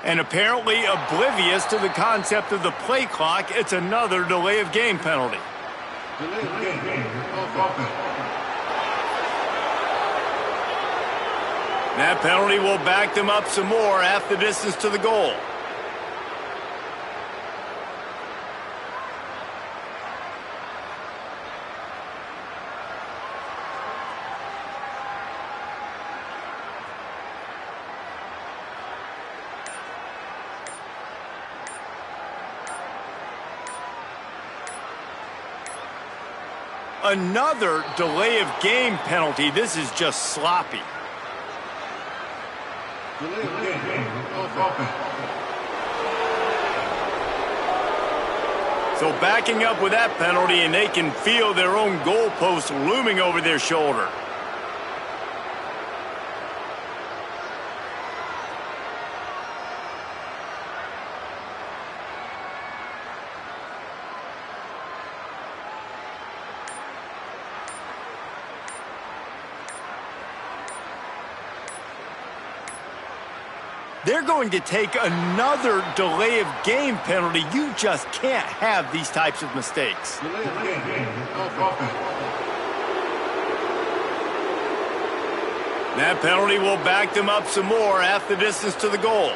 And apparently oblivious to the concept of the play clock, it's another delay of game penalty. Delay of game of offense. That penalty will back them up some more, half the distance to the goal. Another delay of game penalty. This is just sloppy. Delay of game of offense. So backing up with that penalty, and they can feel their own goalpost looming over their shoulder. They're going to take another delay of game penalty. You just can't have these types of mistakes. Delay of game of offense. That penalty will back them up some more, half the distance to the goal.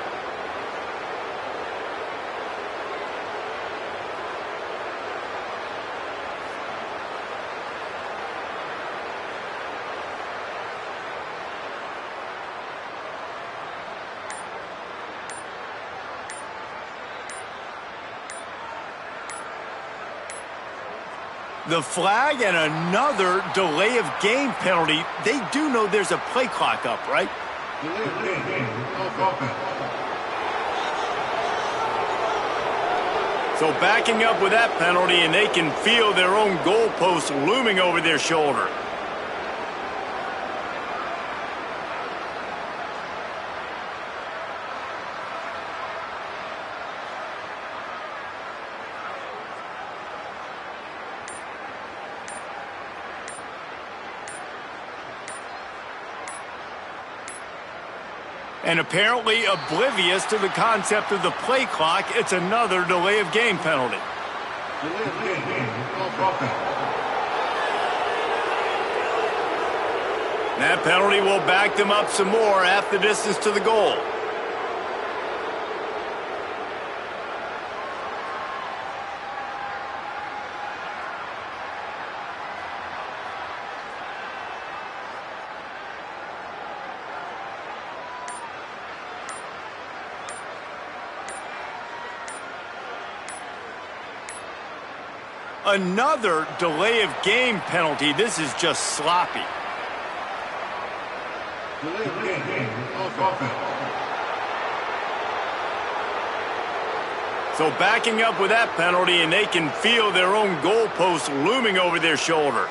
The flag and another delay of game penalty. They do know there's a play clock up, right? Delay of game of offense. So backing up with that penalty, and they can feel their own goalpost looming over their shoulder. And apparently oblivious to the concept of the play clock, it's another delay of game penalty. Delay of game of offense. That penalty will back them up some more half the distance to the goal. Another delay of game penalty. This is just sloppy. Delay of game of offense. So backing up with that penalty, and they can feel their own goalpost looming over their shoulder.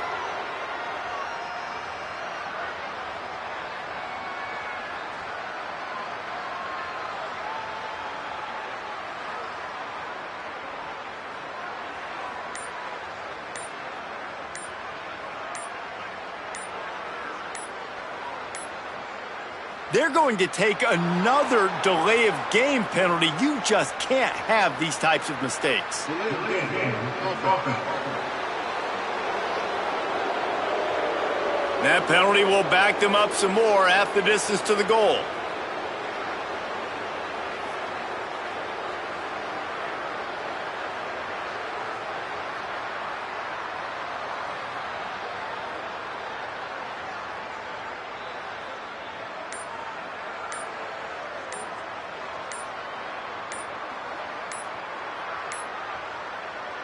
They're going to take another delay of game penalty. You just can't have these types of mistakes. Delay of game of offense. That penalty will back them up some more half the distance to the goal.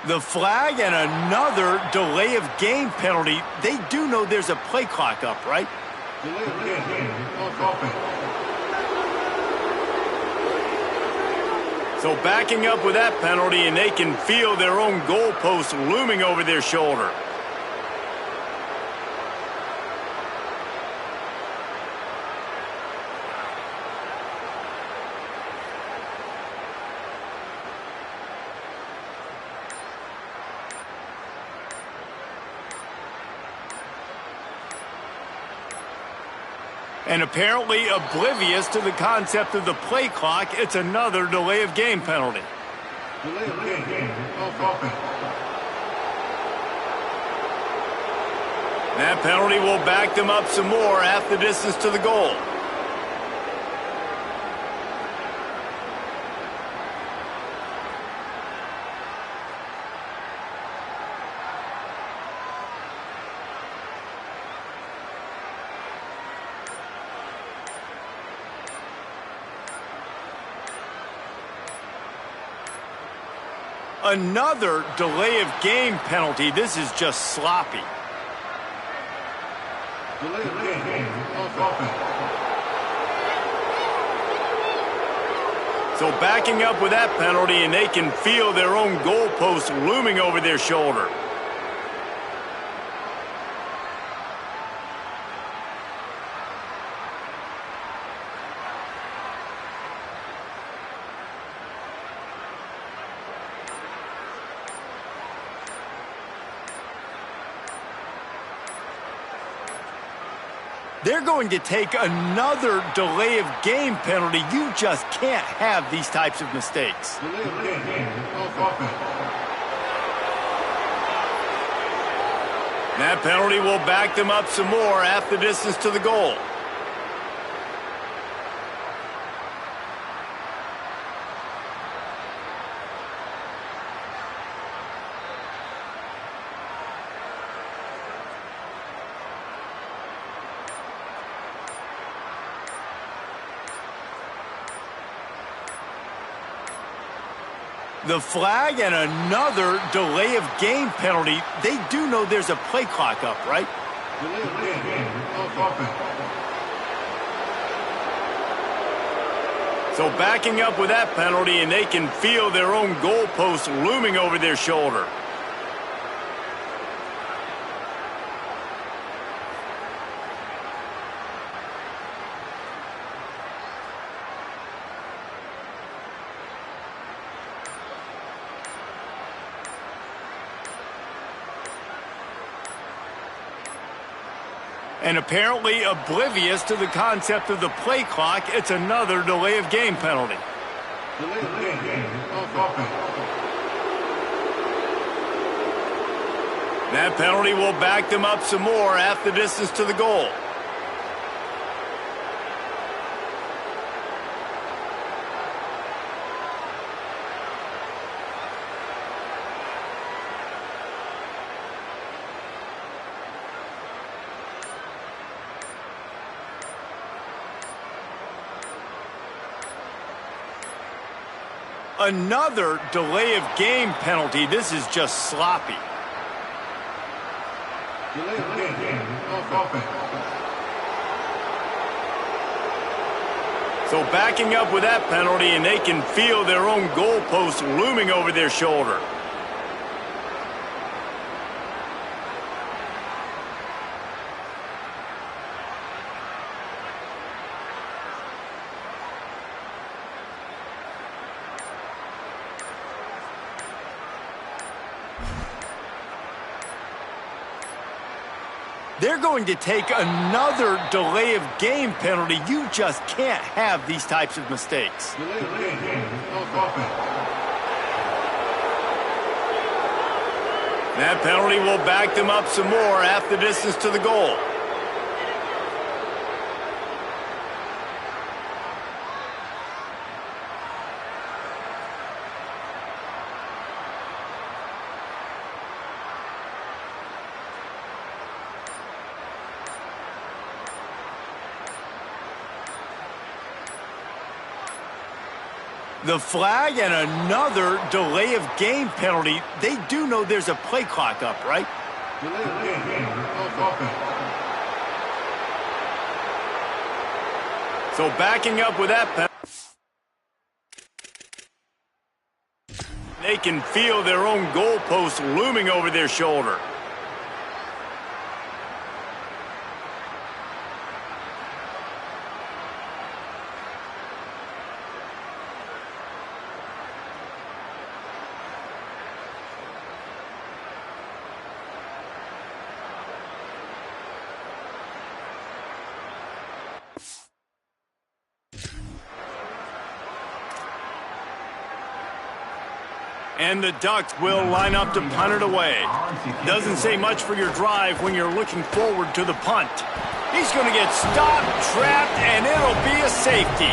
The flag and another delay of game penalty. They do know there's a play clock up, right? Delay of game of offense. So backing up with that penalty, and they can feel their own goalpost looming over their shoulder. And apparently oblivious to the concept of the play clock, it's another delay of game penalty. Delay of game of offense. That penalty will back them up some more half the distance to the goal. Another delay of game penalty. This is just sloppy. Delay of game of offense. So backing up with that penalty, and they can feel their own goalpost looming over their shoulder. They're going to take another delay of game penalty. You just can't have these types of mistakes. Delay of game of offense. That penalty will back them up some more half the distance to the goal. The flag and another delay of game penalty. They do know there's a play clock up, right? Delay of game of offense. So backing up with that penalty, and they can feel their own goalpost looming over their shoulder. And apparently oblivious to the concept of the play clock, it's another delay of game penalty. Delay of game of offense. That penalty will back them up some more, half the distance to the goal. Another delay of game penalty. This is just sloppy. Delay of game of offense. So backing up with that penalty, and they can feel their own goalpost looming over their shoulder. They're going to take another delay of game penalty. You just can't have these types of mistakes. Delay of game of offense. That penalty will back them up some more, half the distance to the goal. The flag and another delay of game penalty. They do know there's a play clock up, right? Delay of game of offense. So backing up with that penalty, they can feel their own goalpost looming over their shoulder. And the Ducks will line up to punt it away. Doesn't say much for your drive when you're looking forward to the punt. He's going to get stopped, trapped, and it'll be a safety.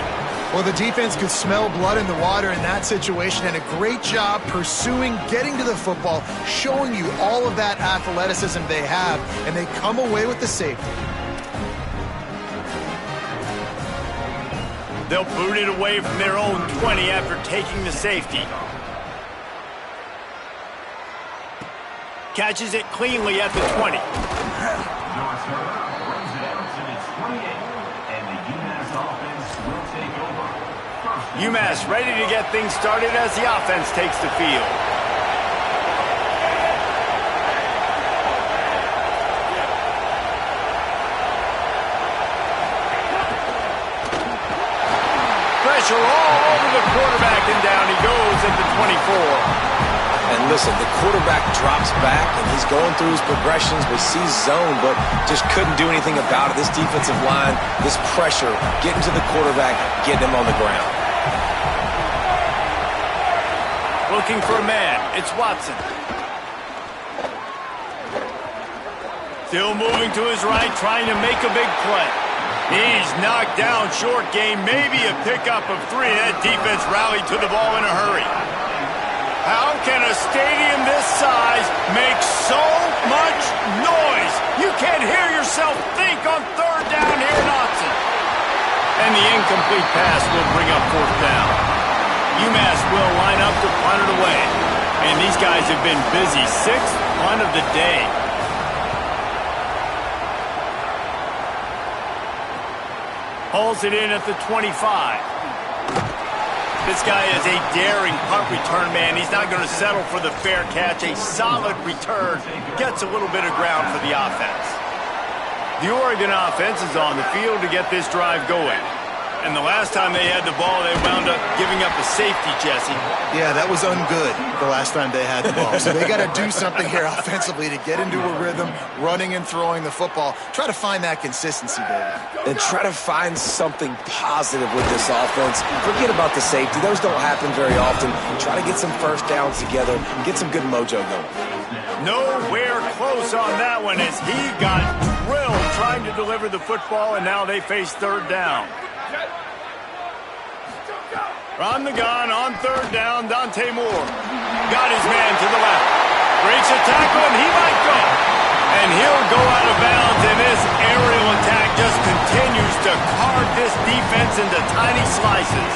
Well, the defense could smell blood in the water in that situation, and a great job pursuing, getting to the football, showing you all of that athleticism they have, and they come away with the safety. They'll boot it away from their own 20 after taking the safety. Catches it cleanly at the 20. UMass ready to get things started as the offense takes the field. Pressure all over the quarterback, and down he goes at the 24. And listen, the quarterback drops back, and he's going through his progressions, but sees zone, but just couldn't do anything about it. This defensive line, this pressure, getting to the quarterback, getting him on the ground. Looking for a man. It's Watson. Still moving to his right, trying to make a big play. He's knocked down short game, maybe a pickup of 3. That defense rallied to the ball in a hurry. How can a stadium this size make so much noise? You can't hear yourself think on third down here in Autzen. And the incomplete pass will bring up fourth down. UMass will line up to punt it away. And these guys have been busy. 6th punt of the day. Hauls it in at the 25. This guy is a daring punt return man. He's not going to settle for the fair catch. A solid return. Gets a little bit of ground for the offense. The Oregon offense is on the field to get this drive going. And the last time they had the ball, they wound up giving up a safety, Jesse. Yeah, that was ungood the last time they had the ball. So they got to do something here offensively to get into a rhythm, running and throwing the football. Try to find that consistency, David. And try to find something positive with this offense. Forget about the safety. Those don't happen very often. Try to get some first downs together and get some good mojo going. Nowhere close on that one as he got drilled trying to deliver the football, and now they face third down. From the gun on third down, Dante Moore got his man to the left. Breaks a tackle, and he might go. And he'll go out of bounds, and this aerial attack just continues to carve this defense into tiny slices.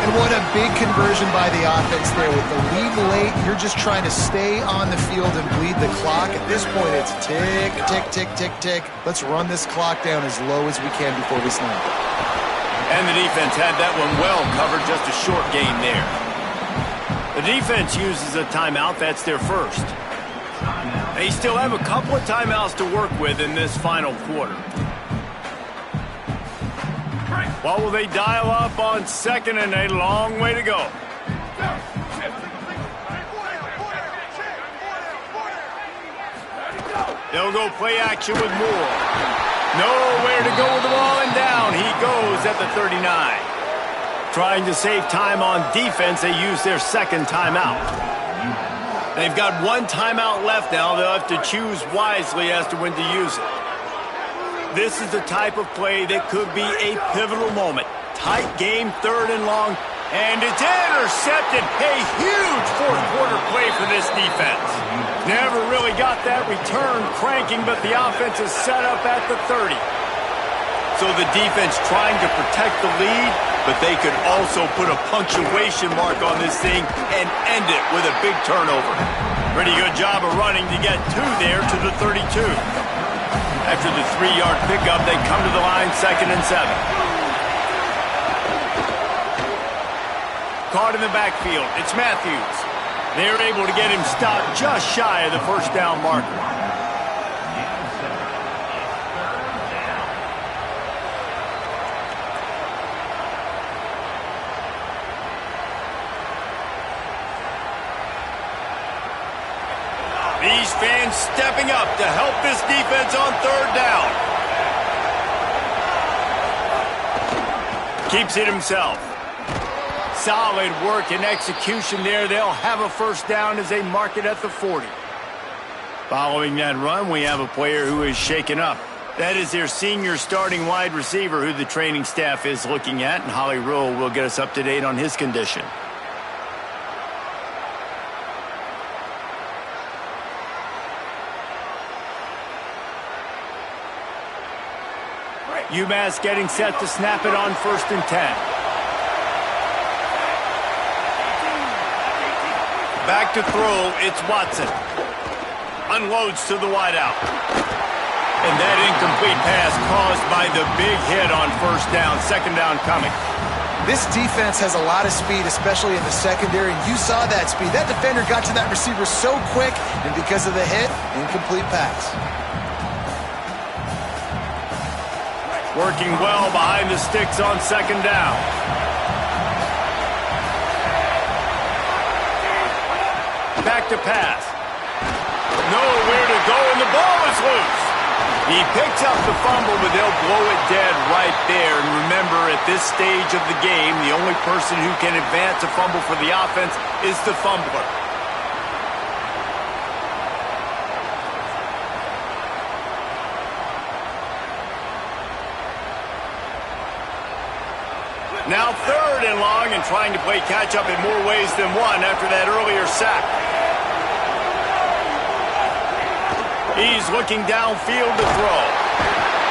And what a big conversion by the offense there. With the lead late, you're just trying to stay on the field and bleed the clock. At this point, it's tick, tick, tick, tick, tick. Let's run this clock down as low as we can before we snap it. And the defense had that one well covered, just a short gain there. The defense uses a timeout. That's their first. They still have a couple of timeouts to work with in this final quarter. What will they dial up on second and a long way to go? They'll go play action with Moore. Nowhere to go with the ball, and down he goes at the 39. Trying to save time on defense, they use their second timeout. They've got one timeout left now. They'll have to choose wisely as to when to use it. This is the type of play that could be a pivotal moment. Tight game, third and long, and it's intercepted. A huge fourth quarter play for this defense. Never really got that return cranking, but the offense is set up at the 30. So the defense trying to protect the lead, but they could also put a punctuation mark on this thing and end it with a big turnover. Pretty good job of running to get two there to the 32. After the 3-yard pickup, they come to the line, 2nd and 7. Caught in the backfield, it's Matthews. They're able to get him stopped just shy of the first down marker. These fans stepping up to help this defense on third down. Keeps it himself. Solid work and execution there. They'll have a first down as they mark it at the 40. Following that run, we have a player who is shaken up. That is their senior starting wide receiver who the training staff is looking at, and Holly Rule will get us up to date on his condition. UMass getting set to snap it on 1st and 10. Back to throw, it's Watson. Unloads to the wideout. And that incomplete pass caused by the big hit on first down. 2nd down coming. This defense has a lot of speed, especially in the secondary. You saw that speed. That defender got to that receiver so quick, and because of the hit, incomplete pass. Working well behind the sticks on 2nd down. Back to pass. Nowhere to go, and the ball is loose. He picks up the fumble, but they'll blow it dead right there. And remember, at this stage of the game, the only person who can advance a fumble for the offense is the fumbler. Now 3rd and long, and trying to play catch-up in more ways than one after that earlier sack. He's looking downfield to throw.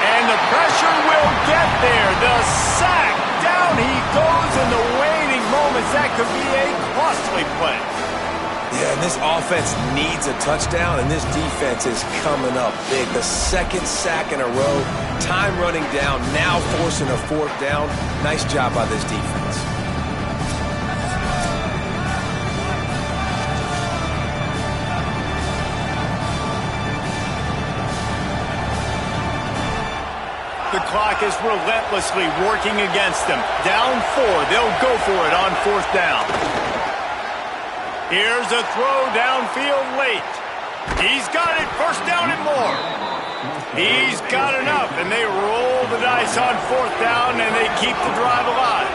And the pressure will get there. The sack, down he goes in the waning moments. That could be a costly play. Yeah, and this offense needs a touchdown, and this defense is coming up big. The 2nd sack in a row, time running down, now forcing a 4th down. Nice job by this defense. The clock is relentlessly working against them. Down 4, they'll go for it on 4th down. Here's a throw downfield late. He's got it, 1st down and more. He's got enough, and they roll the dice on 4th down, and they keep the drive alive.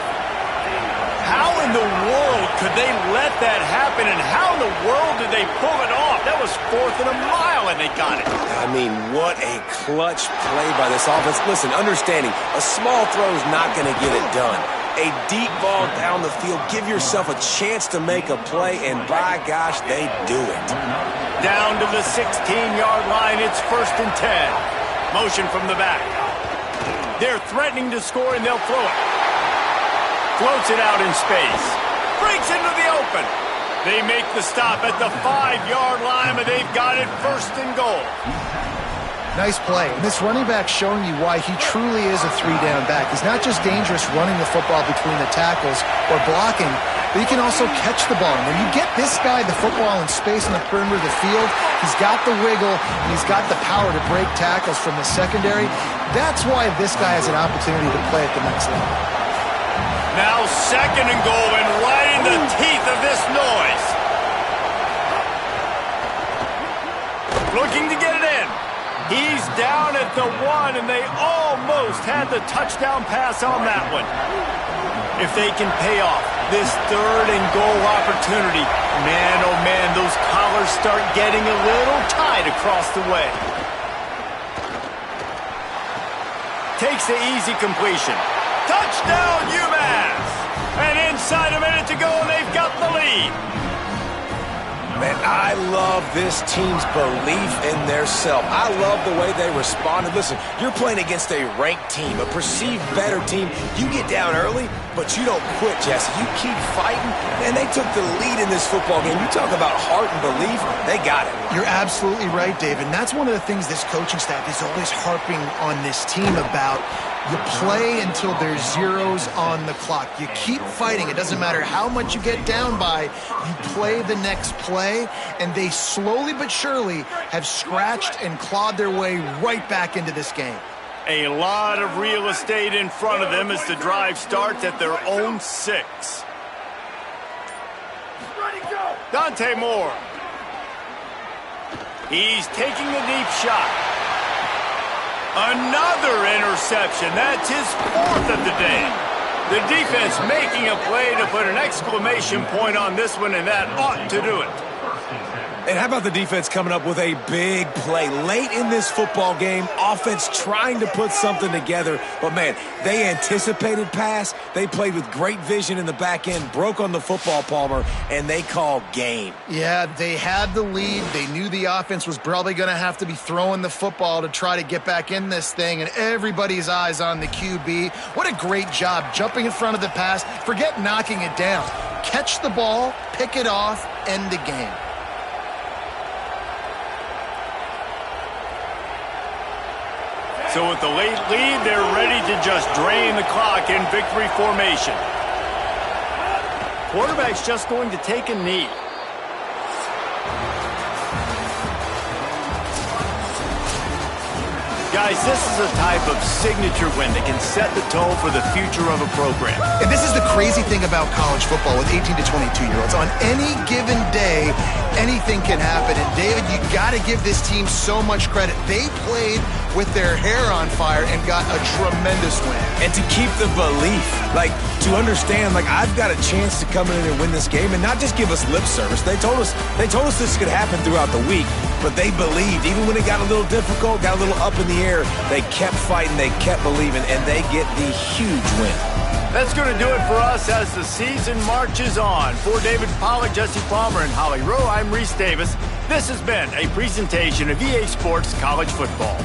How in the world could they let that happen, and how in the world did they pull it off? That was 4th and a mile, and they got it. I mean, what a clutch play by this offense. Listen, understanding, a small throw is not going to get it done. A deep ball down the field, give yourself a chance to make a play, and by gosh, they do it. Down to the 16-yard line, it's 1st and 10. Motion from the back. They're threatening to score, and they'll throw it. Floats it out in space. Breaks into the open. They make the stop at the 5-yard line, but they've got it 1st and goal. Nice play. And this running back showing you why he truly is a 3-down back. He's not just dangerous running the football between the tackles or blocking, but he can also catch the ball. And when you get this guy the football in space on the perimeter of the field, he's got the wiggle, and he's got the power to break tackles from the secondary. That's why this guy has an opportunity to play at the next level. Now 2nd and goal, and right in the teeth of this noise. Looking to get it in. He's down at the 1, and they almost had the touchdown pass on that one. If they can pay off this 3rd and goal opportunity, man, oh man, those collars start getting a little tight across the way. Takes the easy completion. Touchdown, UMass! And inside a minute to go, and they've got the lead. Man, I love this team's belief in their self. I love the way they responded. Listen, you're playing against a ranked team, a perceived better team. You get down early, but you don't quit, Jesse. You keep fighting, and they took the lead in this football game. You talk about heart and belief, they got it. You're absolutely right, David. And that's one of the things this coaching staff is always harping on this team about. You play until there's zeros on the clock. You keep fighting. It doesn't matter how much you get down by. You play the next play, and they slowly but surely have scratched and clawed their way right back into this game. A lot of real estate in front of them as the drive starts at their own 6. Dante Moore. He's taking a deep shot. Another interception. That's his 4th of the day. The defense making a play to put an exclamation point on this one, and that ought to do it. And how about the defense coming up with a big play late in this football game? Offense trying to put something together. But, man, they anticipated pass. They played with great vision in the back end, broke on the football, Palmer, and they called game. Yeah, they had the lead. They knew the offense was probably going to have to be throwing the football to try to get back in this thing, and everybody's eyes on the QB. What a great job jumping in front of the pass. Forget knocking it down. Catch the ball, pick it off, end the game. So with the late lead, they're ready to just drain the clock in victory formation. Quarterback's just going to take a knee. Guys, this is a type of signature win that can set the tone for the future of a program. And this is the crazy thing about college football with 18 to 22-year-olds. On any given day, anything can happen. And, David, you got to give this team so much credit. They played with their hair on fire and got a tremendous win. And to keep the belief, to understand, I've got a chance to come in and win this game and not just give us lip service. They told us this could happen throughout the week, but they believed. Even when it got a little difficult, got a little up in the air, they kept fighting, they kept believing, and they get the huge win. That's going to do it for us as the season marches on. For David Pollack, Jesse Palmer, and Holly Rowe, I'm Reese Davis. This has been a presentation of EA Sports College Football.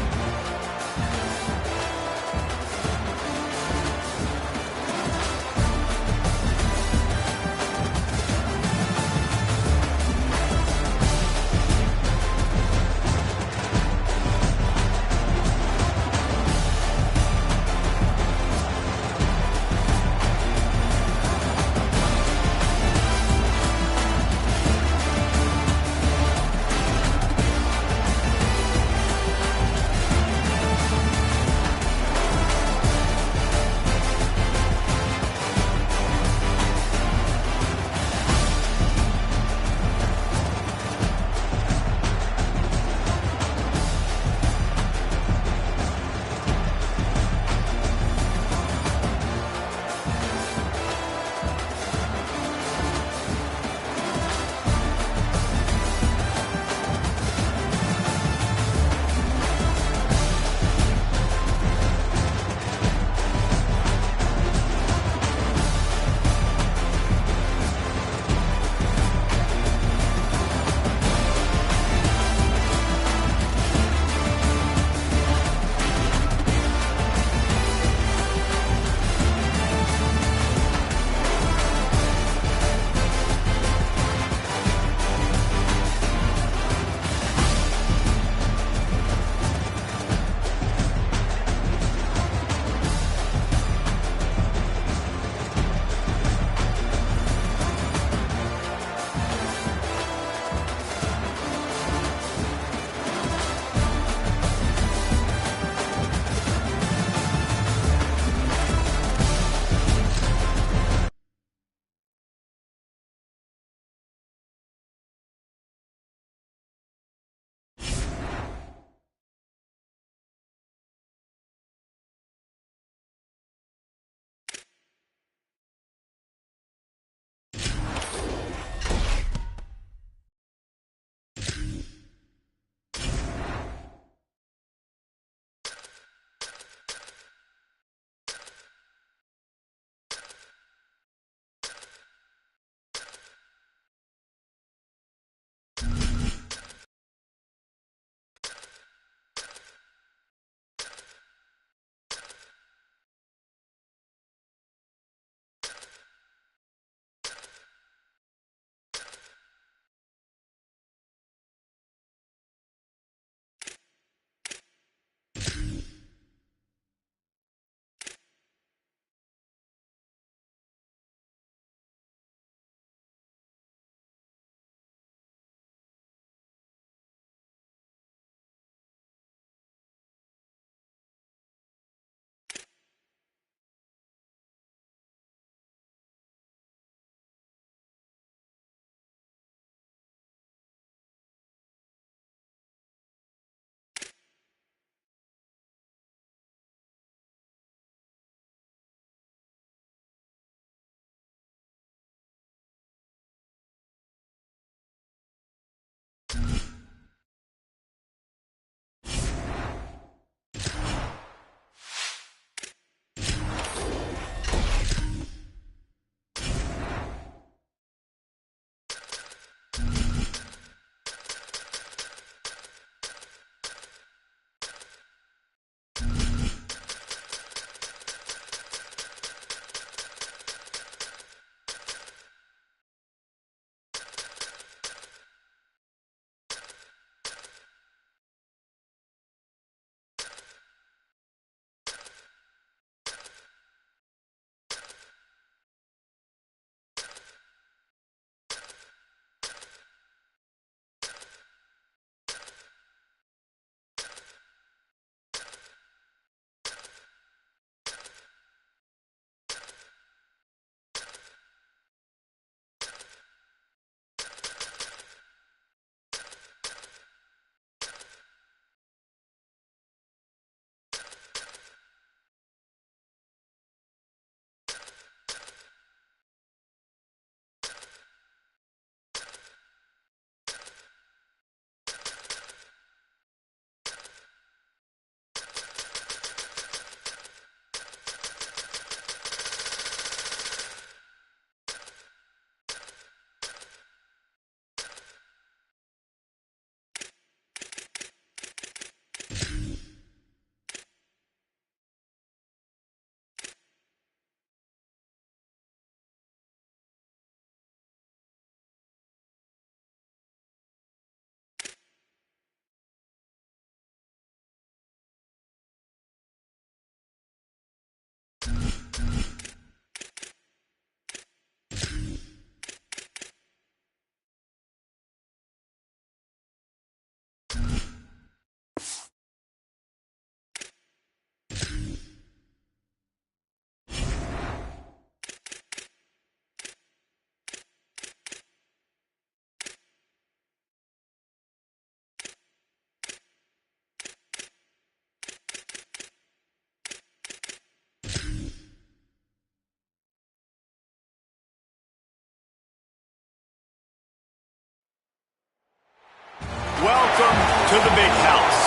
to the big house,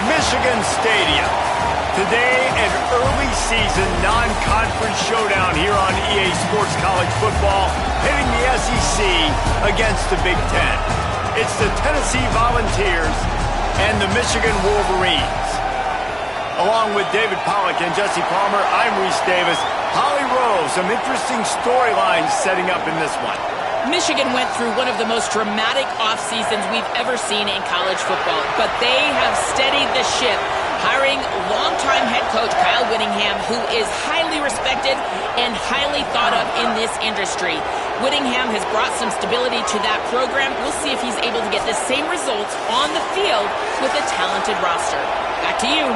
Michigan Stadium. Today, an early season non-conference showdown here on EA Sports College Football, pitting the SEC against the Big Ten. It's the Tennessee Volunteers and the Michigan Wolverines. Along with David Pollack and Jesse Palmer, I'm Reese Davis. Holly Rowe, some interesting storylines setting up in this one. Michigan went through one of the most dramatic off seasons we've ever seen in college football, but they have steadied the ship, hiring longtime head coach Kyle Whittingham, who is highly respected and highly thought of in this industry. Whittingham has brought some stability to that program. We'll see if he's able to get the same results on the field with a talented roster. Back to you.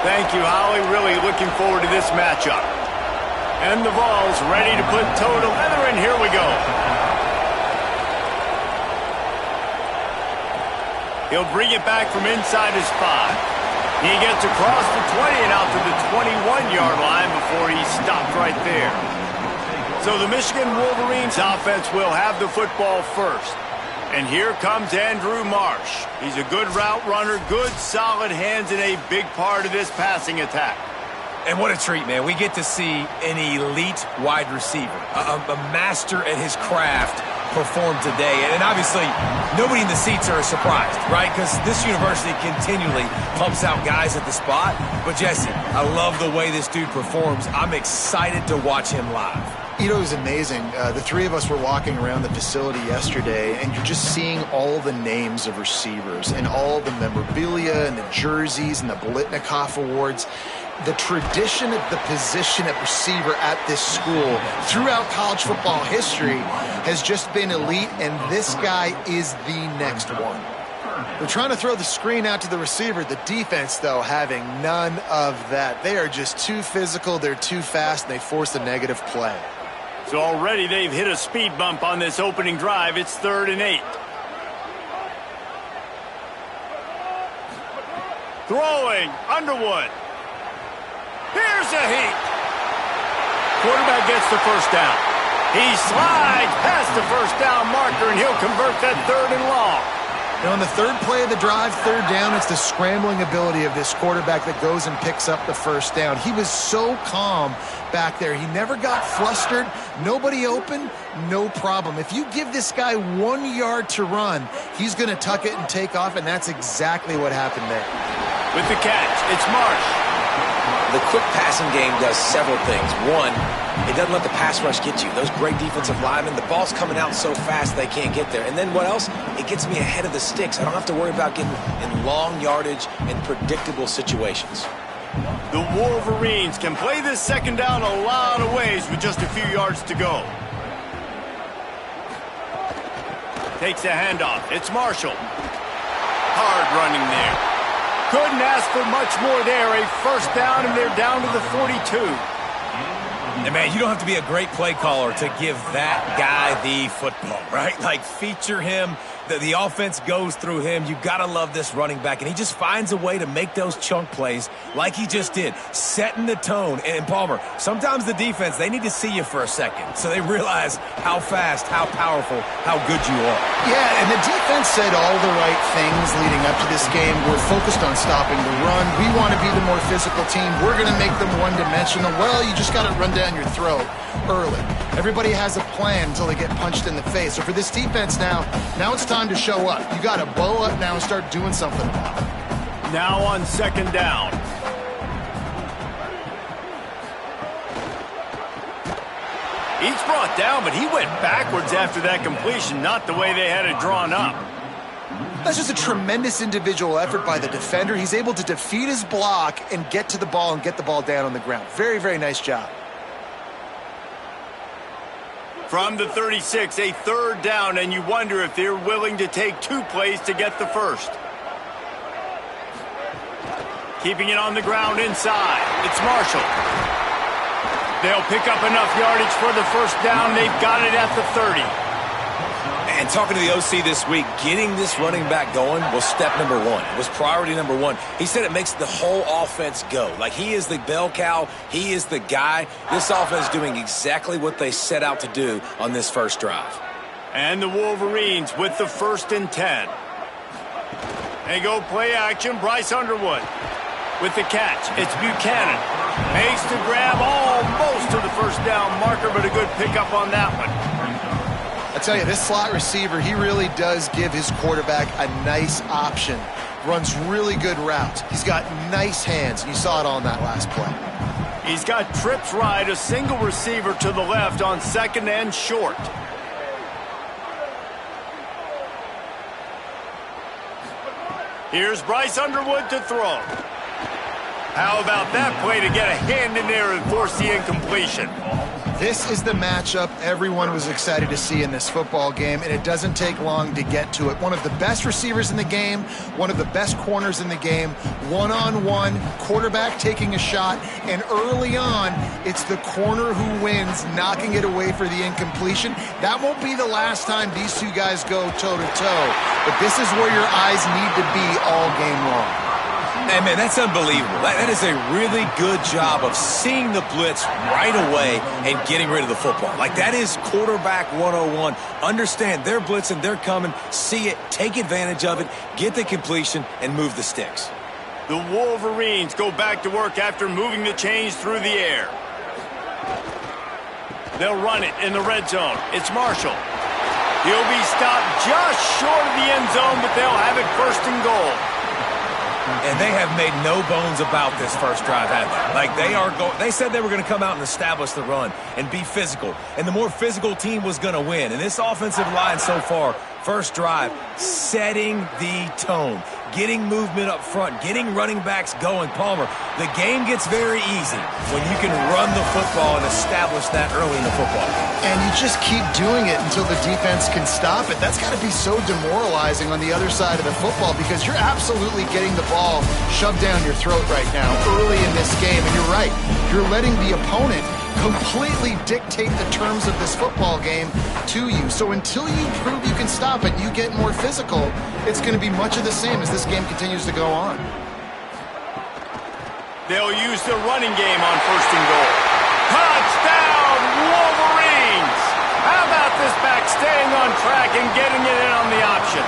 Thank you, Holly. Really looking forward to this matchup. And the Vols ready to put toe to leather, and here we go. He'll bring it back from inside his 5. He gets across the 20 and out to the 21-yard line before he's stopped right there. So the Michigan Wolverines offense will have the football first. And here comes Andrew Marsh. He's a good route runner, good solid hands, and a big part of this passing attack. And what a treat, man. We get to see an elite wide receiver, a master at his craft perform today. And obviously, nobody in the seats are surprised, right? Because this university continually pumps out guys at the spot. But Jesse, I love the way this dude performs. I'm excited to watch him live. You know, it was amazing. The three of us were walking around the facility yesterday, and you're just seeing all the names of receivers and all the memorabilia and the jerseys and the Biletnikoff Awards. The tradition of the position at receiver at this school throughout college football history has just been elite, and this guy is the next one. They're trying to throw the screen out to the receiver. The defense, though, having none of that. They are just too physical, they're too fast, and they force a negative play. So already they've hit a speed bump on this opening drive. It's 3rd and 8. Throwing, Underwood. Here's a heat. Quarterback gets the first down. He slides past the first down marker, and he'll convert that 3rd and long. And on the third play of the drive, 3rd down, it's the scrambling ability of this quarterback that goes and picks up the first down. He was so calm back there. He never got flustered. Nobody open, no problem. If you give this guy 1 yard to run, he's going to tuck it and take off, and that's exactly what happened there. With the catch, it's Marsh. The quick passing game does several things. One, it doesn't let the pass rush get you. Those great defensive linemen, the ball's coming out so fast they can't get there. And then what else? It gets me ahead of the sticks. I don't have to worry about getting in long yardage and predictable situations. The Wolverines can play this second down a lot of ways with just a few yards to go. Takes a handoff. It's Marshall. Hard running there. Couldn't ask for much more there. A first down, and they're down to the 42. And, man, you don't have to be a great play caller to give that guy the football, right? Like, feature him. The offense goes through him. You got to love this running back. And he just finds a way to make those chunk plays like he just did, setting the tone. And, Palmer, sometimes the defense, they need to see you for a second so they realize how fast, how powerful, how good you are. Yeah, and the defense said all the right things leading up to this game. We're focused on stopping the run. We want to be the more physical team. We're going to make them one-dimensional. Well, you just got to run down your throat early. Everybody has a plan until they get punched in the face. So for this defense now it's time to show up. You got to bow up now and start doing something about it. Now on 2nd down. He's brought down, but he went backwards after that completion, not the way they had it drawn up. That's just a tremendous individual effort by the defender. He's able to defeat his block and get to the ball and get the ball down on the ground. Very, very nice job. From the 36, a 3rd down, and you wonder if they're willing to take 2 plays to get the first. Keeping it on the ground inside. It's Marshall. They'll pick up enough yardage for the first down. They've got it at the 30. And talking to the OC this week, getting this running back going was step number 1. It was priority number 1. He said it makes the whole offense go. Like, he is the bell cow. He is the guy. This offense is doing exactly what they set out to do on this first drive. And the Wolverines with the 1st and 10. They go play action. Bryce Underwood with the catch. It's Buchanan. Makes the grab almost to the first down marker, but a good pickup on that one. I tell you, this slot receiver, he really does give his quarterback a nice option. Runs really good routes. He's got nice hands. You saw it on that last play. He's got trips right, a single receiver to the left on second and short. Here's Bryce Underwood to throw. How about that play to get a hand in there and force the incompletion? This is the matchup everyone was excited to see in this football game, and it doesn't take long to get to it. One of the best receivers in the game, one of the best corners in the game, one-on-one, quarterback taking a shot, and early on, it's the corner who wins, knocking it away for the incompletion. That won't be the last time these two guys go toe-to-toe, but this is where your eyes need to be all game long. Hey, man, that's unbelievable. That is a really good job of seeing the blitz right away and getting rid of the football. Like, that is quarterback 101. Understand they're blitzing, they're coming, see it, take advantage of it, get the completion, and move the sticks. The Wolverines go back to work after moving the chains through the air. They'll run it in the red zone. It's Marshall. He'll be stopped just short of the end zone, but they'll have it first and goal. And they have made no bones about this first drive, have they? Like, they said they were going to come out and establish the run and be physical. And the more physical team was going to win. And this offensive line so far, first drive, setting the tone. Getting movement up front, getting running backs going. Palmer, the game gets very easy when you can run the football and establish that early in the football game. And you just keep doing it until the defense can stop it. That's got to be so demoralizing on the other side of the football because you're absolutely getting the ball shoved down your throat right now early in this game. And you're right, you're letting the opponent completely dictate the terms of this football game to you. So until you prove you can stop it, you get more physical, it's going to be much of the same as this game continues to go on. They'll use the running game on first and goal. Touchdown, Wolverines! How about this back staying on track and getting it in on the option?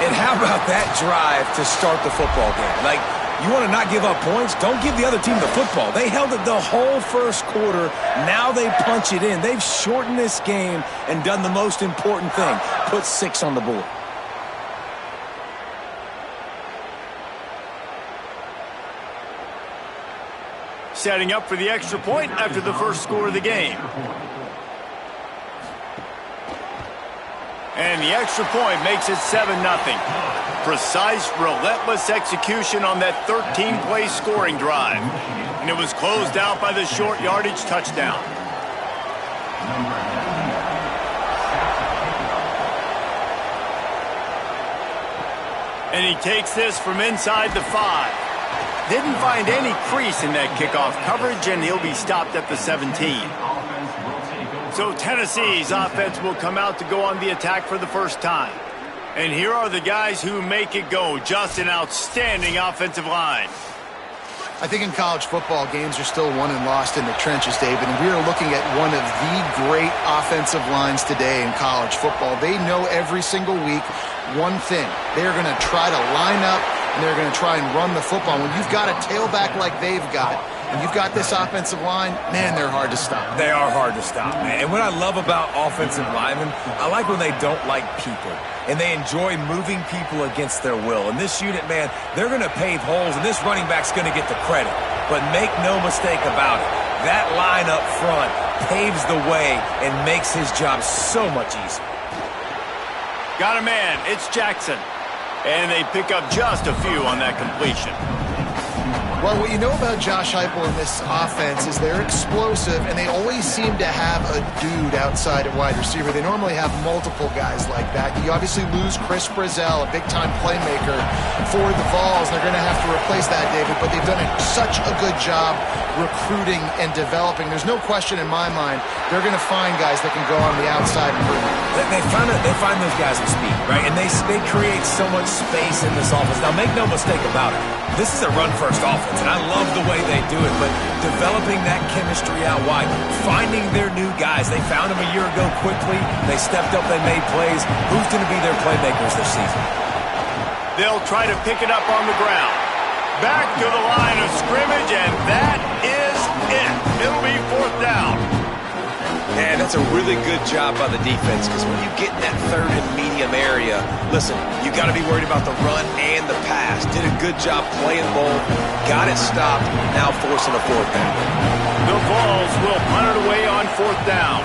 And how about that drive to start the football game? Like, you want to not give up points? Don't give the other team the football. They held it the whole first quarter. Now they punch it in. They've shortened this game and done the most important thing, put 6 on the board. Setting up for the extra point after the first score of the game. And the extra point makes it 7-0. Precise, relentless execution on that 13-play scoring drive. And it was closed out by the short yardage touchdown. And he takes this from inside the 5. Didn't find any crease in that kickoff coverage, and he'll be stopped at the 17. So Tennessee's offense will come out to go on the attack for the first time. And here are the guys who make it go. Just an outstanding offensive line. I think in college football, games are still won and lost in the trenches, David, and we are looking at one of the great offensive lines today in college football. They know every single week one thing. They're going to try to line up, and they're going to try and run the football. When you've got a tailback like they've got, and you've got this offensive line, man, they're hard to stop. They are hard to stop, man. And what I love about offensive linemen, I like when they don't like people. And they enjoy moving people against their will. And this unit, man, they're going to pave holes, and this running back's going to get the credit. But make no mistake about it, that line up front paves the way and makes his job so much easier. Got a man. It's Jackson. And they pick up just a few on that completion. Well, what you know about Josh Heupel in this offense is they're explosive, and they always seem to have a dude outside at wide receiver. They normally have multiple guys like that. You obviously lose Chris Brazzell, a big-time playmaker for the Vols. They're going to have to replace that, David, but they've done such a good job recruiting and developing. There's no question in my mind they're going to find guys that can go on the outside and bring it. They find those guys with speed, right? And they create so much space in this offense. Now, make no mistake about it. This is a run-first offense, and I love the way they do it, but developing that chemistry out wide, finding their new guys. They found them a year ago quickly. They stepped up. They made plays. Who's going to be their playmakers this season? They'll try to pick it up on the ground. Back to the line of scrimmage, and that is it. It'll be 4th down. And that's a really good job by the defense, because when you get in that 3rd and medium area, listen, you got to be worried about the run and the pass. Did a good job playing both, got it stopped, now forcing a 4th down. The Vols will punt it away on 4th down.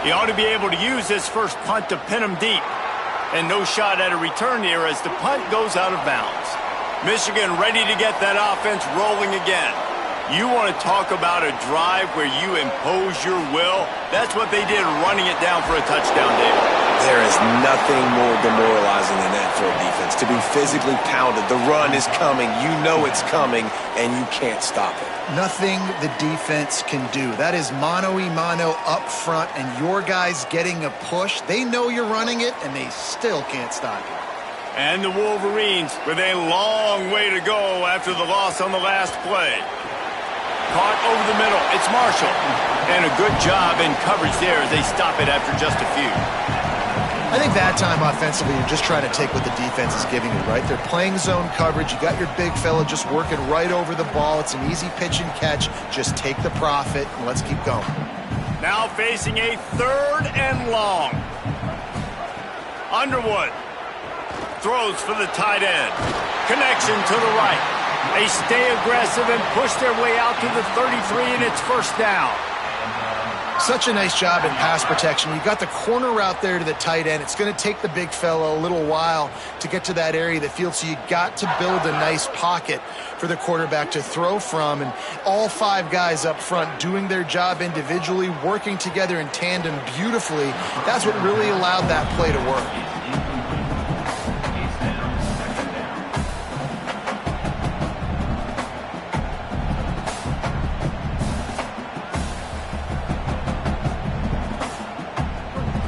He ought to be able to use this first punt to pin him deep. And no shot at a return here as the punt goes out of bounds. Michigan ready to get that offense rolling again. You want to talk about a drive where you impose your will? That's what they did running it down for a touchdown, David. There is nothing more demoralizing than that for a defense. To be physically pounded, the run is coming, you know it's coming, and you can't stop it. Nothing the defense can do. That is mano-a-mano up front, and your guys getting a push. They know you're running it, and they still can't stop you. And the Wolverines with a long way to go after the loss on the last play. Caught over the middle. It's Marshall. And a good job in coverage there as they stop it after just a few. I think that time offensively, you're just trying to take what the defense is giving you, right? They're playing zone coverage. You got your big fella just working right over the ball. It's an easy pitch and catch. Just take the profit and let's keep going. Now facing a 3rd and long. Underwood throws for the tight end. Connection to the right. They stay aggressive and push their way out to the 33, and it's 1st down. Such a nice job in pass protection. You got the corner out there to the tight end. It's going to take the big fella a little while to get to that area of the field, so you got to build a nice pocket for the quarterback to throw from. And all 5 guys up front doing their job individually, working together in tandem beautifully. That's what really allowed that play to work.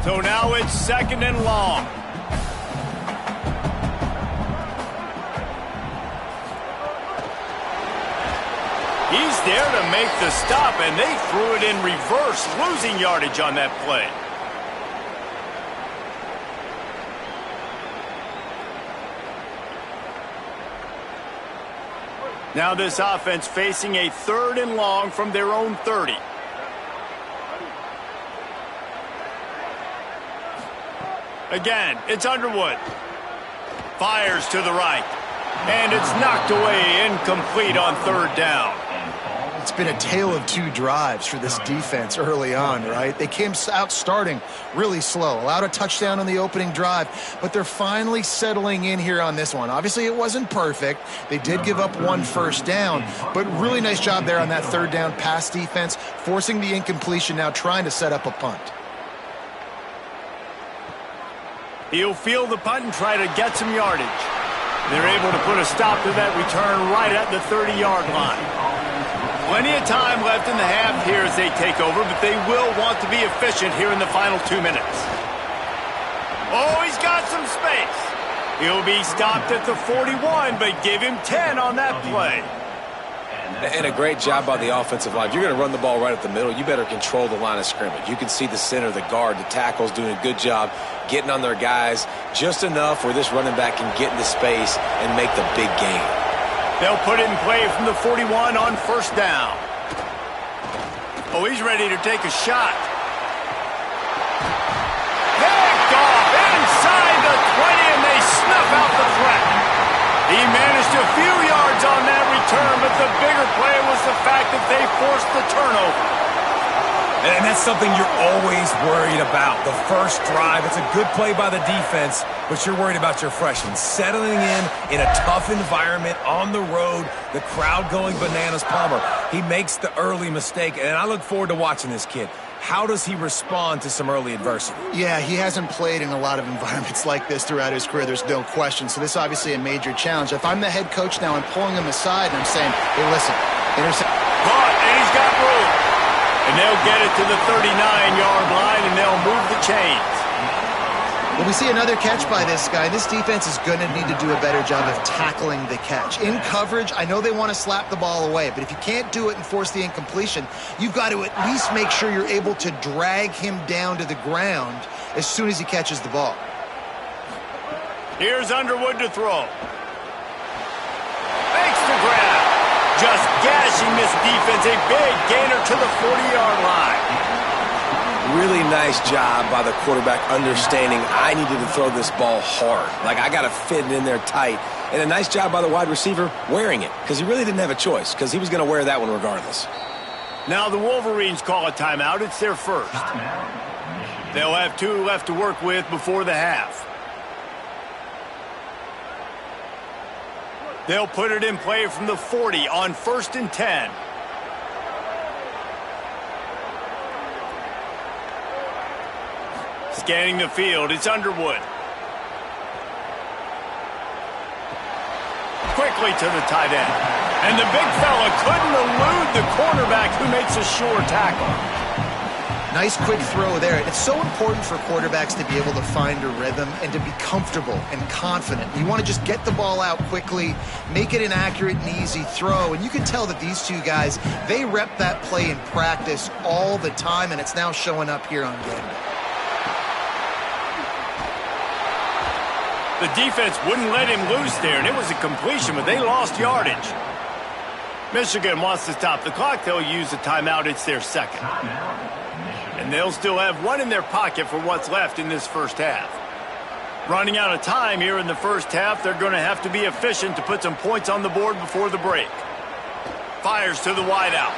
So now it's 2nd and long. He's there to make the stop, and they threw it in reverse, losing yardage on that play. Now this offense facing a 3rd and long from their own 30. Again, it's Underwood. Fires to the right. And it's knocked away, incomplete on 3rd down. It's been a tale of 2 drives for this defense early on, right? They came out starting really slow, allowed a touchdown on the opening drive, but they're finally settling in here on this one. Obviously, it wasn't perfect. They did give up 1 1st down, but really nice job there on that 3rd down pass defense, forcing the incompletion, now trying to set up a punt. He'll field the punt and try to get some yardage. They're able to put a stop to that return right at the 30-yard line. Plenty of time left in the half here as they take over, but they will want to be efficient here in the final 2 minutes. Oh, he's got some space. He'll be stopped at the 41, but give him 10 on that play. And a great job by the offensive line. If you're going to run the ball right at the middle, you better control the line of scrimmage. You can see the center, the guard, the tackles doing a good job getting on their guys just enough where this running back can get into space and make the big gain. They'll put it in play from the 41 on 1st down. Oh, he's ready to take a shot. Picked off inside the 20, and they snuff out the threat. He managed a few yards on that return, but the bigger play was the fact that they forced the turnover. And that's something you're always worried about. The first drive, it's a good play by the defense, but you're worried about your freshman settling in a tough environment on the road, the crowd going bananas. Palmer, he makes the early mistake, and I look forward to watching this kid. How does he respond to some early adversity? Yeah, he hasn't played in a lot of environments like this throughout his career. There's no question. So this is obviously a major challenge. If I'm the head coach now, I'm pulling him aside and I'm saying, hey, listen, intercept. Caught, and he's got room. And they'll get it to the 39-yard line, and they'll move the chains. Well, we see another catch by this guy. This defense is going to need to do a better job of tackling the catch. In coverage, I know they want to slap the ball away, but if you can't do it and force the incompletion, you've got to at least make sure you're able to drag him down to the ground as soon as he catches the ball. Here's Underwood to throw. Makes the grab. Just gashing this defense. A big gainer to the 40-yard line. Really nice job by the quarterback understanding I needed to throw this ball hard. Like, I got to fit it in there tight. And a nice job by the wide receiver wearing it, because he really didn't have a choice, because he was going to wear that one regardless. Now the Wolverines call a timeout. It's their first. They'll have 2 left to work with before the half. They'll put it in play from the 40 on 1st and 10. Scanning the field, it's Underwood. Quickly to the tight end. And the big fella couldn't elude the cornerback who makes a sure tackle. Nice quick throw there. It's so important for quarterbacks to be able to find a rhythm and to be comfortable and confident. You want to just get the ball out quickly, make it an accurate and easy throw. And you can tell that these two guys, they rep that play in practice all the time, and it's now showing up here on game. The defense wouldn't let him loose there, and it was a completion, but they lost yardage. Michigan wants to stop the clock. They'll use a timeout. It's their second. And they'll still have 1 in their pocket for what's left in this first half. Running out of time here in the first half, they're going to have to be efficient to put some points on the board before the break. Fires to the wideout.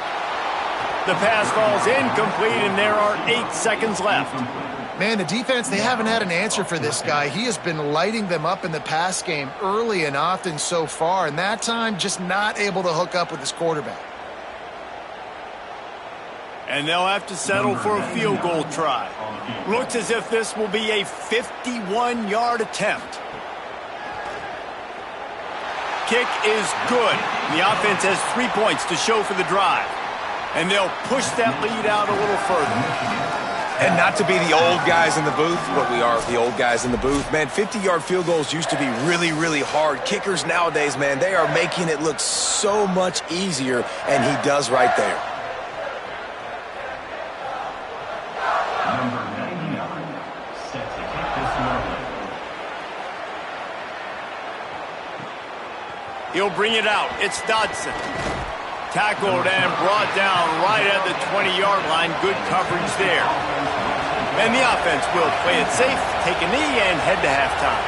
The pass falls incomplete, and there are 8 seconds left. Man, the defense, they haven't had an answer for this guy. He has been lighting them up in the pass game early and often so far, and that time just not able to hook up with his quarterback. And they'll have to settle for a field goal try. Looks as if this will be a 51-yard attempt. Kick is good. The offense has 3 points to show for the drive. And they'll push that lead out a little further. And not to be the old guys in the booth, what we are, the old guys in the booth, man, 50-yard field goals used to be really, really hard. Kickers nowadays, man, they are making it look so much easier, and he does right there. Number 99, set to kick this one. He'll bring it out. It's Dodson. Tackled and brought down right at the 20-yard line. Good coverage there. And the offense will play it safe, take a knee, and head to halftime.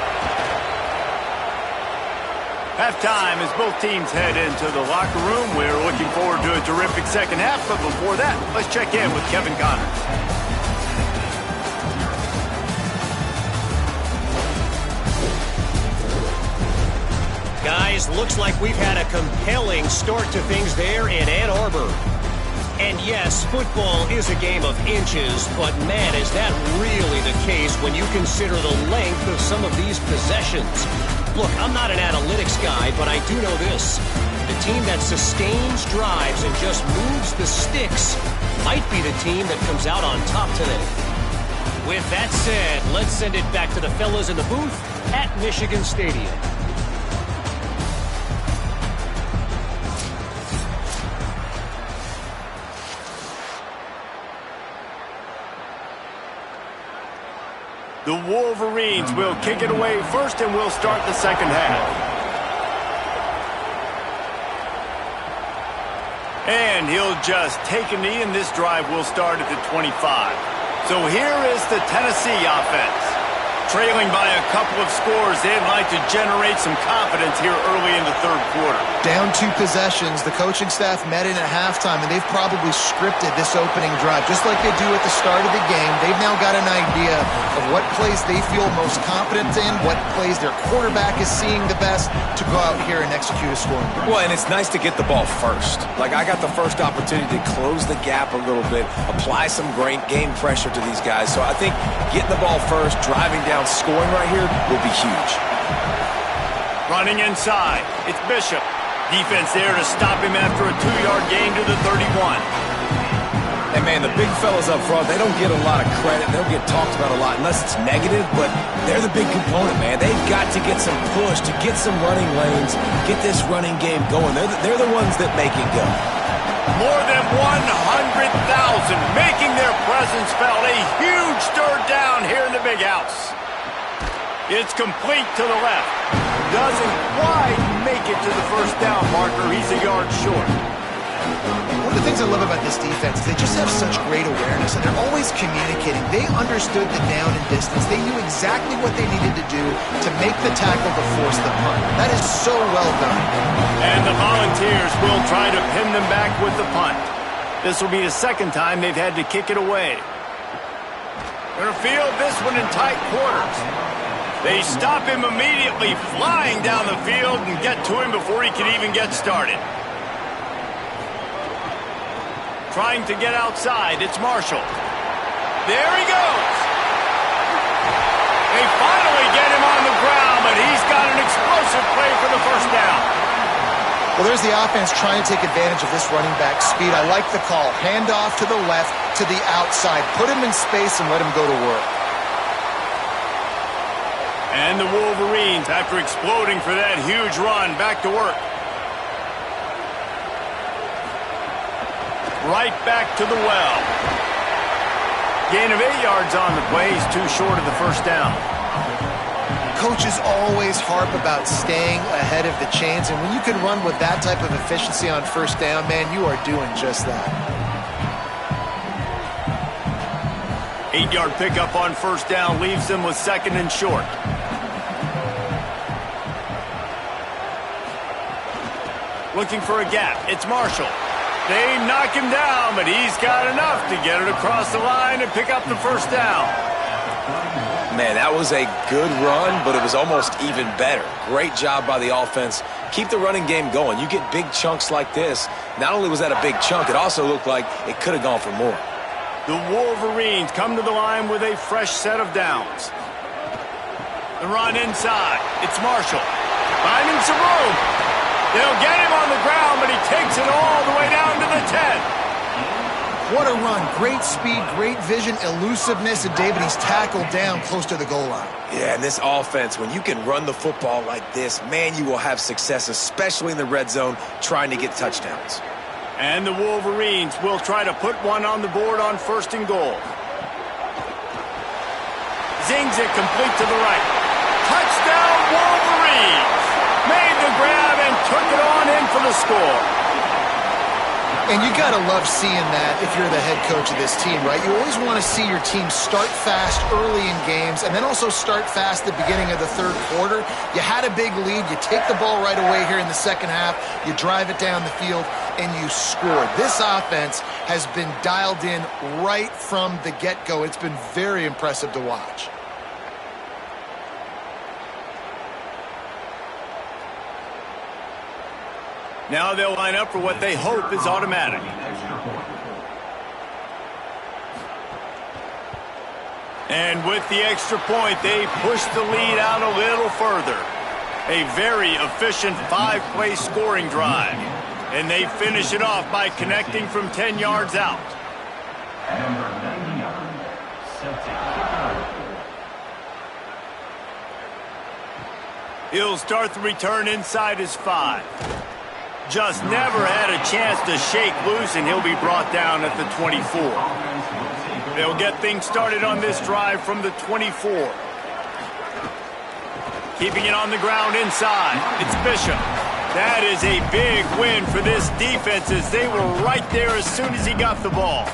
Halftime as both teams head into the locker room. We're looking forward to a terrific second half, but before that, let's check in with Kevin Connors. Guys, looks like we've had a compelling start to things there in Ann Arbor. And yes, football is a game of inches, but man, is that really the case when you consider the length of some of these possessions. Look, I'm not an analytics guy, but I do know this. The team that sustains drives and just moves the sticks might be the team that comes out on top today. With that said, let's send it back to the fellas in the booth at Michigan Stadium. The Wolverines will kick it away first, and we'll start the second half. And he'll just take a knee, and this drive will start at the 25. So here is the Tennessee offense. Trailing by a couple of scores, they'd like to generate some confidence here early in the third quarter. Down 2 possessions, the coaching staff met in at halftime, and they've probably scripted this opening drive. Just like they do at the start of the game, they've now got an idea of what plays they feel most confident in, what plays their quarterback is seeing the best to go out here and execute a scoring drive. Well, and it's nice to get the ball first. Like, I got the first opportunity to close the gap a little bit, apply some great game pressure to these guys. So I think getting the ball first, driving down, scoring right here will be huge. Running inside, it's Bishop. Defense there to stop him after a 2-yard gain to the 31. And man, the big fellas up front, they don't get a lot of credit. They don't get talked about a lot unless it's negative, but they're the big component, man. They've got to get some push, to get some running lanes, get this running game going. They're the ones that make it go. More than 100,000 making their presence felt. A huge third down here in the big house. It's complete to the left. Doesn't quite make it to the first down marker. He's a yard short. One of the things I love about this defense is they just have such great awareness, and they're always communicating. They understood the down and distance. They knew exactly what they needed to do to make the tackle to force the punt. That is so well done. And the Volunteers will try to pin them back with the punt. This will be the second time they've had to kick it away. Going to field this one in tight quarters. They stop him immediately, flying down the field, and get to him before he can even get started. Trying to get outside, it's Marshall. There he goes. They finally get him on the ground, but he's got an explosive play for the first down. Well, there's the offense trying to take advantage of this running back speed. I like the call. Hand off to the left, to the outside. Put him in space and let him go to work. And the Wolverines, after exploding for that huge run, back to work. Right back to the well. Gain of 8 yards on the play. He's too short of the first down. Coaches always harp about staying ahead of the chains, and when you can run with that type of efficiency on first down, man, you are doing just that. 8-yard pickup on first down leaves them with second and short. Looking for a gap. It's Marshall. They knock him down, but he's got enough to get it across the line and pick up the first down. Man, that was a good run, but it was almost even better. Great job by the offense. Keep the running game going. You get big chunks like this. Not only was that a big chunk, it also looked like it could have gone for more. The Wolverines come to the line with a fresh set of downs. The run inside. It's Marshall. Finding some room. They'll get him on the ground, but he takes it all the way down to the 10. What a run. Great speed, great vision, elusiveness, and David, he's tackled down close to the goal line. Yeah, and this offense, when you can run the football like this, man, you will have success, especially in the red zone, trying to get touchdowns. And the Wolverines will try to put one on the board on first and goal. Zings it complete to the right. Touchdown, Wolverines! Made the grab and took it on in for the score. And you got to love seeing that if you're the head coach of this team, right? You always want to see your team start fast early in games and then also start fast at the beginning of the third quarter. You had a big lead. You take the ball right away here in the second half. You drive it down the field, and you score. This offense has been dialed in right from the get-go. It's been very impressive to watch. Now they'll line up for what they hope is automatic. And with the extra point, they push the lead out a little further. A very efficient 5-play scoring drive. And they finish it off by connecting from 10 yards out. Number 99, set to kick it. He'll start the return inside his 5. Just never had a chance to shake loose, and he'll be brought down at the 24. They'll get things started on this drive from the 24. Keeping it on the ground inside. It's Bishop. That is a big win for this defense as they were right there as soon as he got the ball.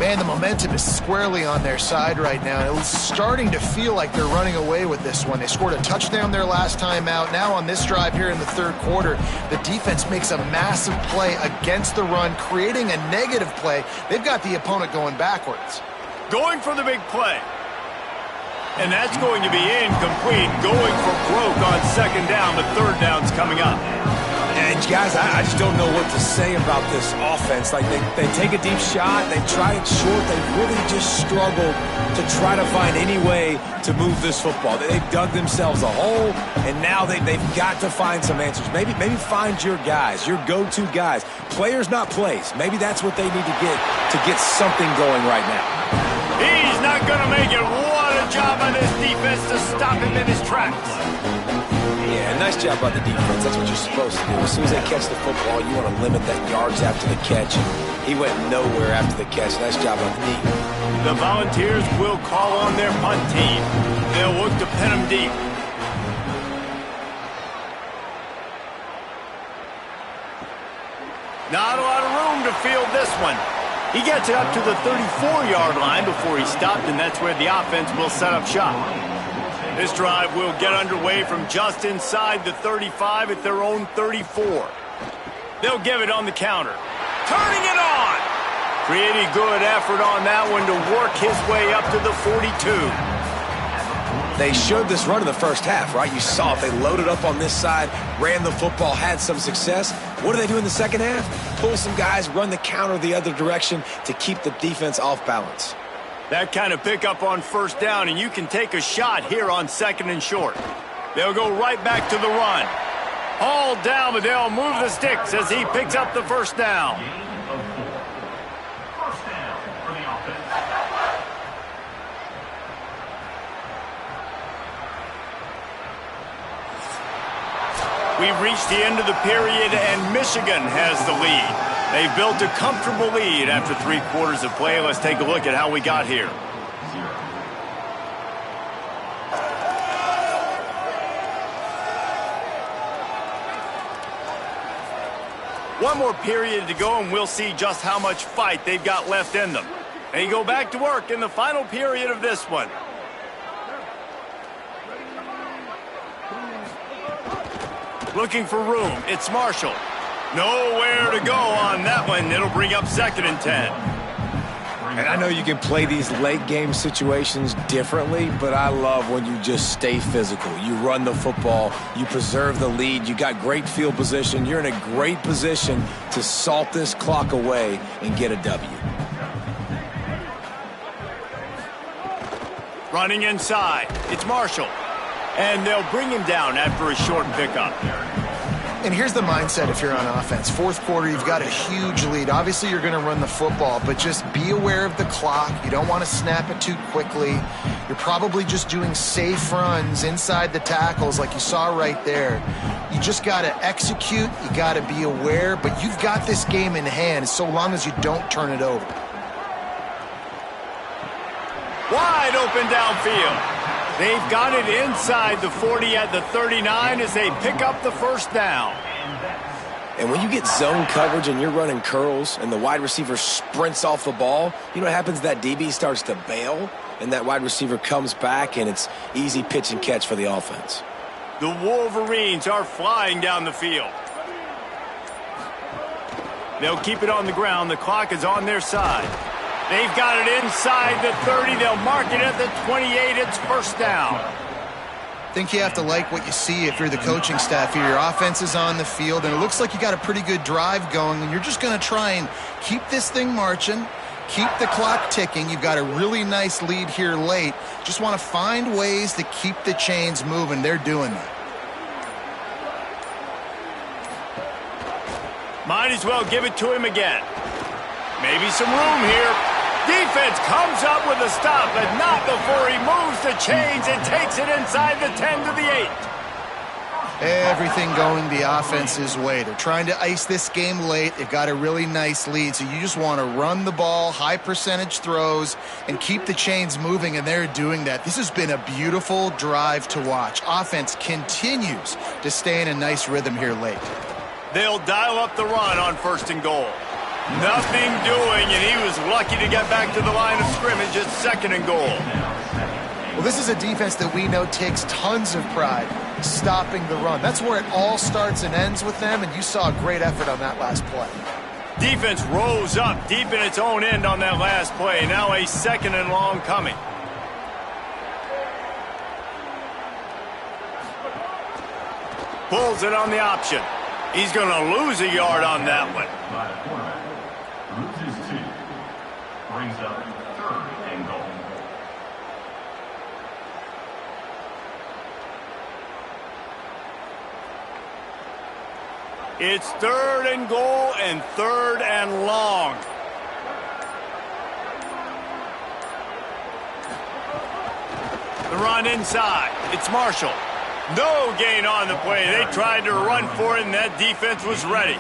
Man, the momentum is squarely on their side right now. It was starting to feel like they're running away with this one. They scored a touchdown their last time out. Now on this drive here in the third quarter, the defense makes a massive play against the run, creating a negative play. They've got the opponent going backwards. Going for the big play. And that's going to be incomplete. Going for broke on second down, but third down's coming up. And guys, I just don't know what to say about this offense. Like they take a deep shot, they try it short, they really just struggle to try to find any way to move this football. They've dug themselves a hole, and now they've got to find some answers. Maybe find your guys, your go-to guys. Players, not plays. Maybe that's what they need to get something going right now. He's not going to make it. What a job by this defense to stop him in his tracks. Yeah, nice job by the defense. That's what you're supposed to do. As soon as they catch the football, you want to limit that yards after the catch. He went nowhere after the catch. Nice job on the D. The Volunteers will call on their punt team. They'll look to pin him deep. Not a lot of room to field this one. He gets it up to the 34-yard line before he stopped, and that's where the offense will set up shop. This drive will get underway from just inside the 35 at their own 34. They'll give it on the counter. Turning it on! Pretty good effort on that one to work his way up to the 42. They showed this run in the first half, right? You saw it. They loaded up on this side, ran the football, had some success. What do they do in the second half? Pull some guys, run the counter the other direction to keep the defense off balance. That kind of pickup on first down, and you can take a shot here on second and short. They'll go right back to the run. All down, but they'll move the sticks as he picks up the first down. First down for the offense. We've reached the end of the period, and Michigan has the lead. They've built a comfortable lead after 3 quarters of play. Let's take a look at how we got here. One more period to go, and we'll see just how much fight they've got left in them. They go back to work in the final period of this one. Looking for room. It's Marshall. Nowhere to go on that one. It'll bring up 2nd and 10. And I know you can play these late game situations differently, but I love when you just stay physical. You run the football, you preserve the lead, you got great field position, you're in a great position to salt this clock away and get a W. Running inside. It's Marshall. And they'll bring him down after a short pickup. And here's the mindset if you're on offense. 4th quarter, you've got a huge lead. Obviously, you're going to run the football, but just be aware of the clock. You don't want to snap it too quickly. You're probably just doing safe runs inside the tackles like you saw right there. You just got to execute. You got to be aware, but you've got this game in hand so long as you don't turn it over. Wide open downfield. They've got it inside the 40 at the 39 as they pick up the first down. And when you get zone coverage and you're running curls and the wide receiver sprints off the ball, you know what happens? That DB starts to bail, and that wide receiver comes back, and it's easy pitch and catch for the offense. The Wolverines are flying down the field. They'll keep it on the ground. The clock is on their side. They've got it inside the 30. They'll mark it at the 28. It's first down. I think you have to like what you see if you're the coaching staff here. Your offense is on the field, and it looks like you got a pretty good drive going, and you're just going to try and keep this thing marching, keep the clock ticking. You've got a really nice lead here late. Just want to find ways to keep the chains moving. They're doing that. Might as well give it to him again. Maybe some room here. Defense comes up with a stop, but not before he moves the chains and takes it inside the 10 to the 8. Everything going the offense's way. They're trying to ice this game late. They've got a really nice lead, so you just want to run the ball, high percentage throws, and keep the chains moving, and they're doing that. This has been a beautiful drive to watch. Offense continues to stay in a nice rhythm here late. They'll dial up the run on 1st and goal. Nothing doing, and he was lucky to get back to the line of scrimmage at 2nd and goal. Well, this is a defense that we know takes tons of pride stopping the run. That's where it all starts and ends with them, and you saw a great effort on that last play. Defense rose up deep in its own end on that last play. Now a 2nd and long coming. Pulls it on the option. He's going to lose a yard on that one. By the quarterback. Loses 2. Brings up 3rd and goal. It's 3rd and goal and 3rd and long. The run inside. It's Marshall. No gain on the play. They tried to run for it, and that defense was ready.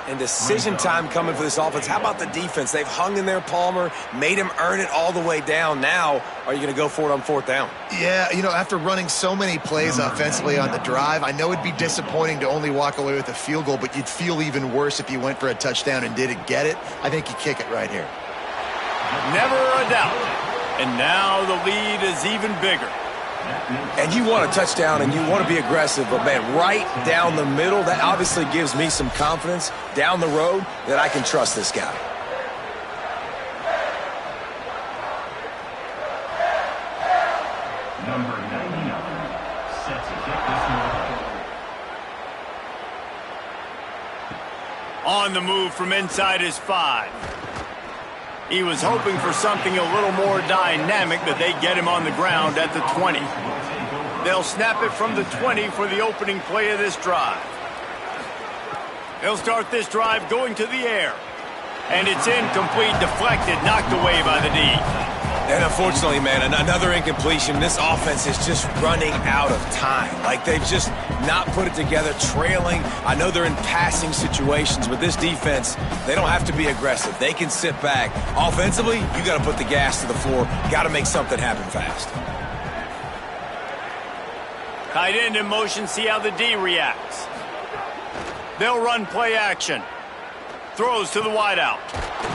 and decision time coming for this offense. How about the defense? They've hung in there, Palmer, made him earn it all the way down. Now, are you going to go for it on 4th down? Yeah, you know, after running so many plays offensively on the drive, I know it'd be disappointing to only walk away with a field goal, but you'd feel even worse if you went for a touchdown and didn't get it. I think you kick it right here. Never a doubt. And now the lead is even bigger. And you want a touchdown and you want to be aggressive, but man, right down the middle, that obviously gives me some confidence down the road that I can trust this guy. Number 99, set to kick this one. On the move from inside his 5. He was hoping for something a little more dynamic, but they get him on the ground at the 20. They'll snap it from the 20 for the opening play of this drive. They'll start this drive going to the air. And it's incomplete, deflected, knocked away by the D. And unfortunately, man, another incompletion. This offense is just running out of time. Like, they've just not put it together, trailing. I know they're in passing situations, but this defense, they don't have to be aggressive. They can sit back. Offensively, you got to put the gas to the floor. Got to make something happen fast. Tight end in motion, see how the D reacts. They'll run play action. Throws to the wideout.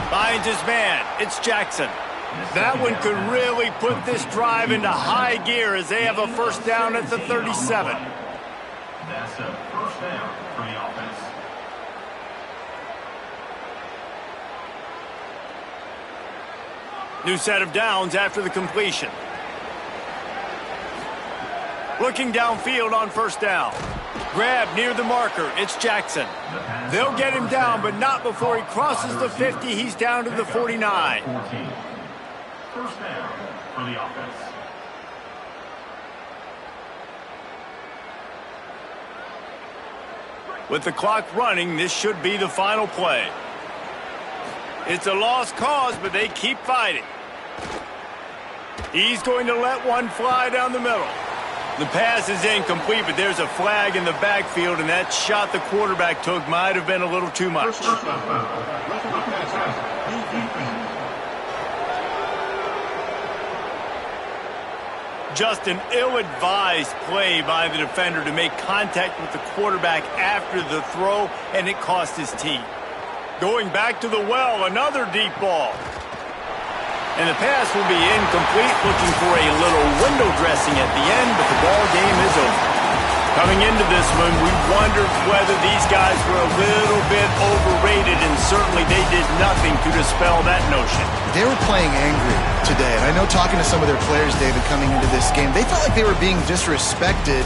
Finds his man. It's Jackson. That one could really put this drive into high gear as they have a 1st down at the 37. That's a 1st down for the offense. New set of downs after the completion. Looking downfield on 1st down. Grab near the marker. It's Jackson. They'll get him down, but not before he crosses the 50. He's down to the 49. 14. 1st down for the offense. With the clock running, this should be the final play. It's a lost cause, but they keep fighting. He's going to let one fly down the middle. The pass is incomplete, but there's a flag in the backfield, and that shot the quarterback took might have been a little too much. Just an ill-advised play by the defender to make contact with the quarterback after the throw, and it cost his team. Going back to the well, another deep ball. And the pass will be incomplete, looking for a little window dressing at the end, but the ball game is over. Coming into this one, we wondered whether these guys were a little bit overrated, and certainly they did nothing to dispel that notion. They were playing angry today, and I know talking to some of their players, David, coming into this game, they felt like they were being disrespected.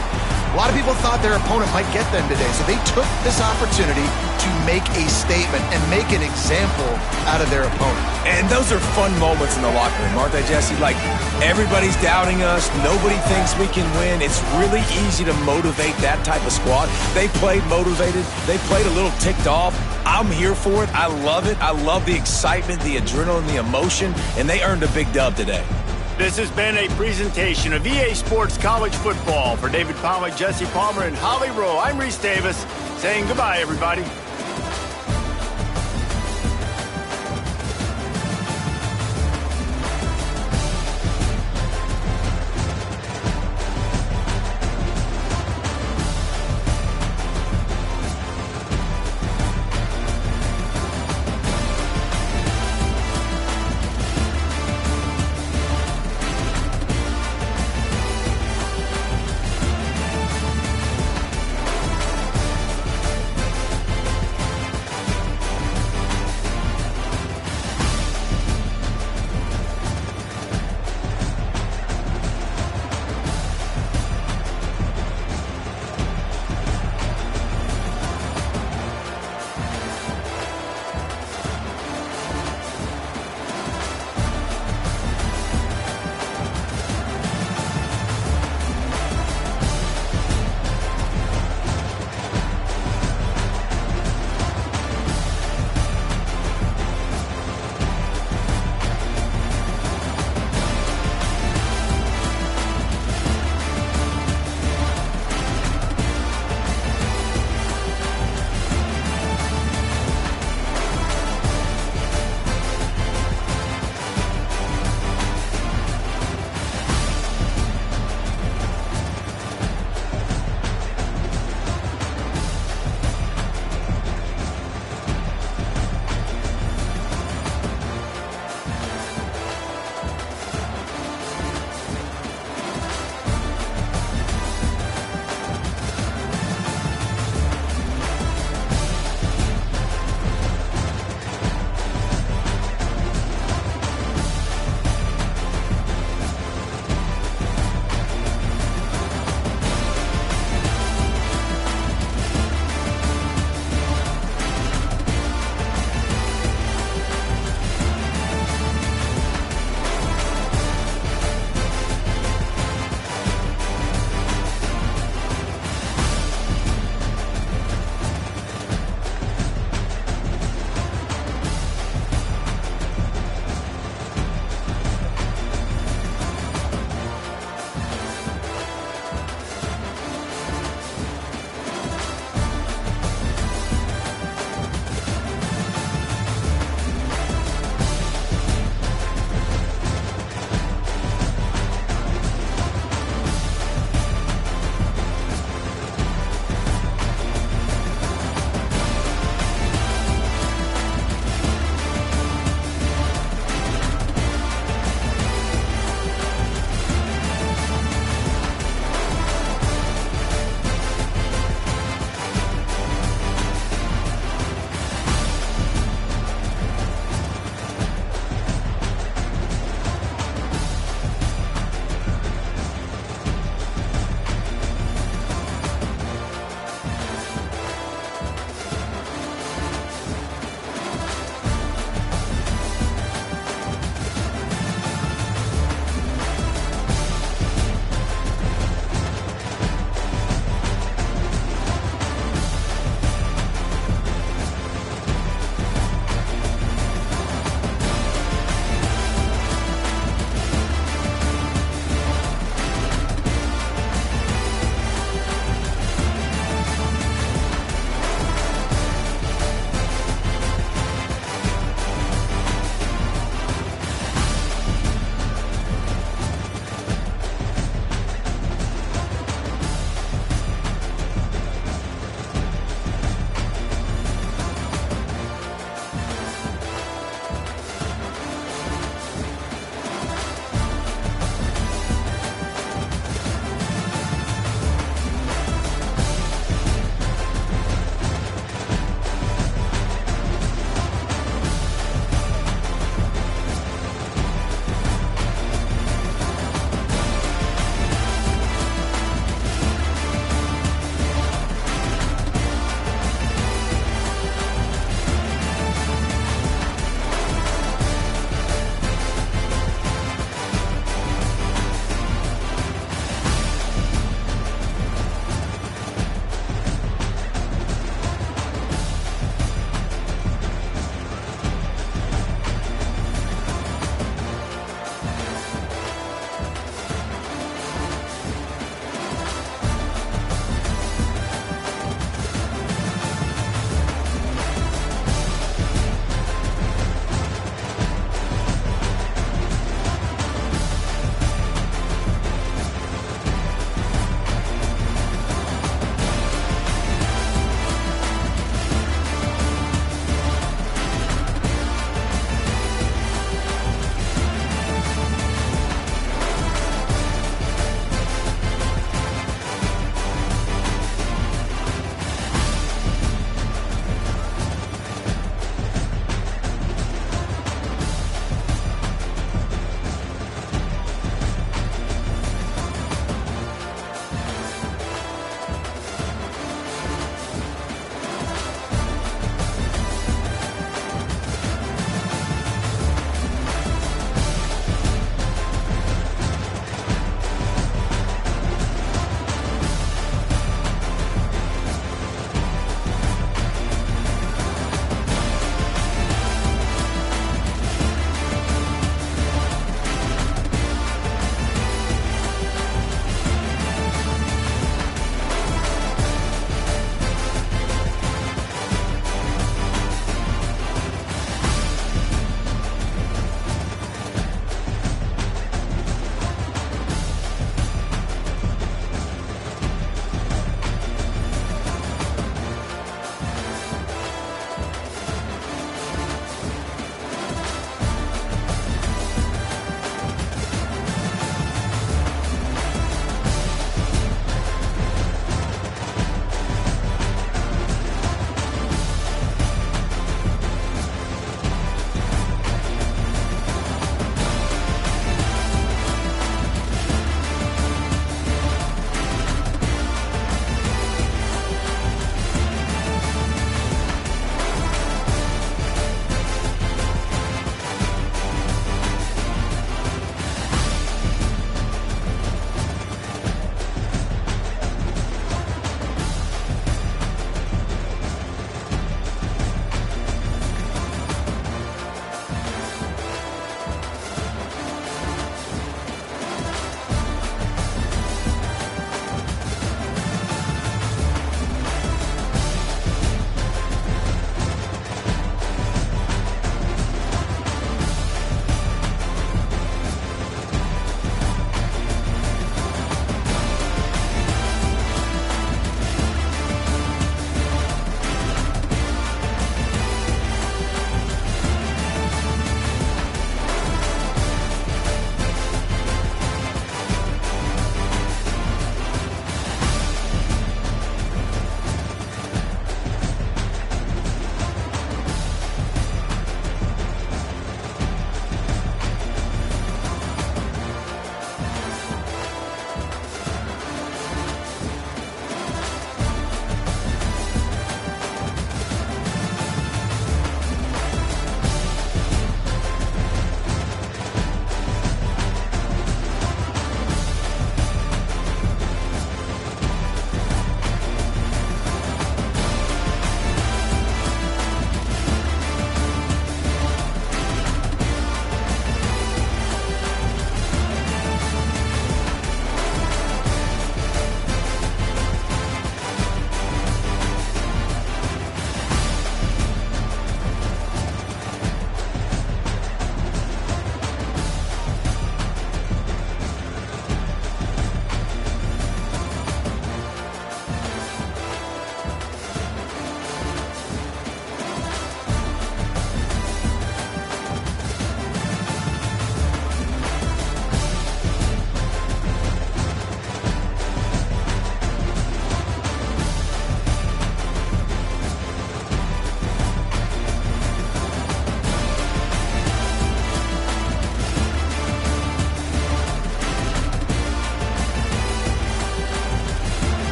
A lot of people thought their opponent might get them today, so they took this opportunity to make a statement and make an example out of their opponent. And those are fun moments in the locker room, aren't they, Jesse? Like, everybody's doubting us. Nobody thinks we can win. It's really easy to motivate that type of squad. They played motivated. They played a little ticked off. I'm here for it. I love it. I love the excitement, the adrenaline, the emotion, and they earned a big dub today. This has been a presentation of EA Sports College Football. For David Pollack, Jesse Palmer, and Holly Rowe, I'm Reese Davis saying goodbye, everybody.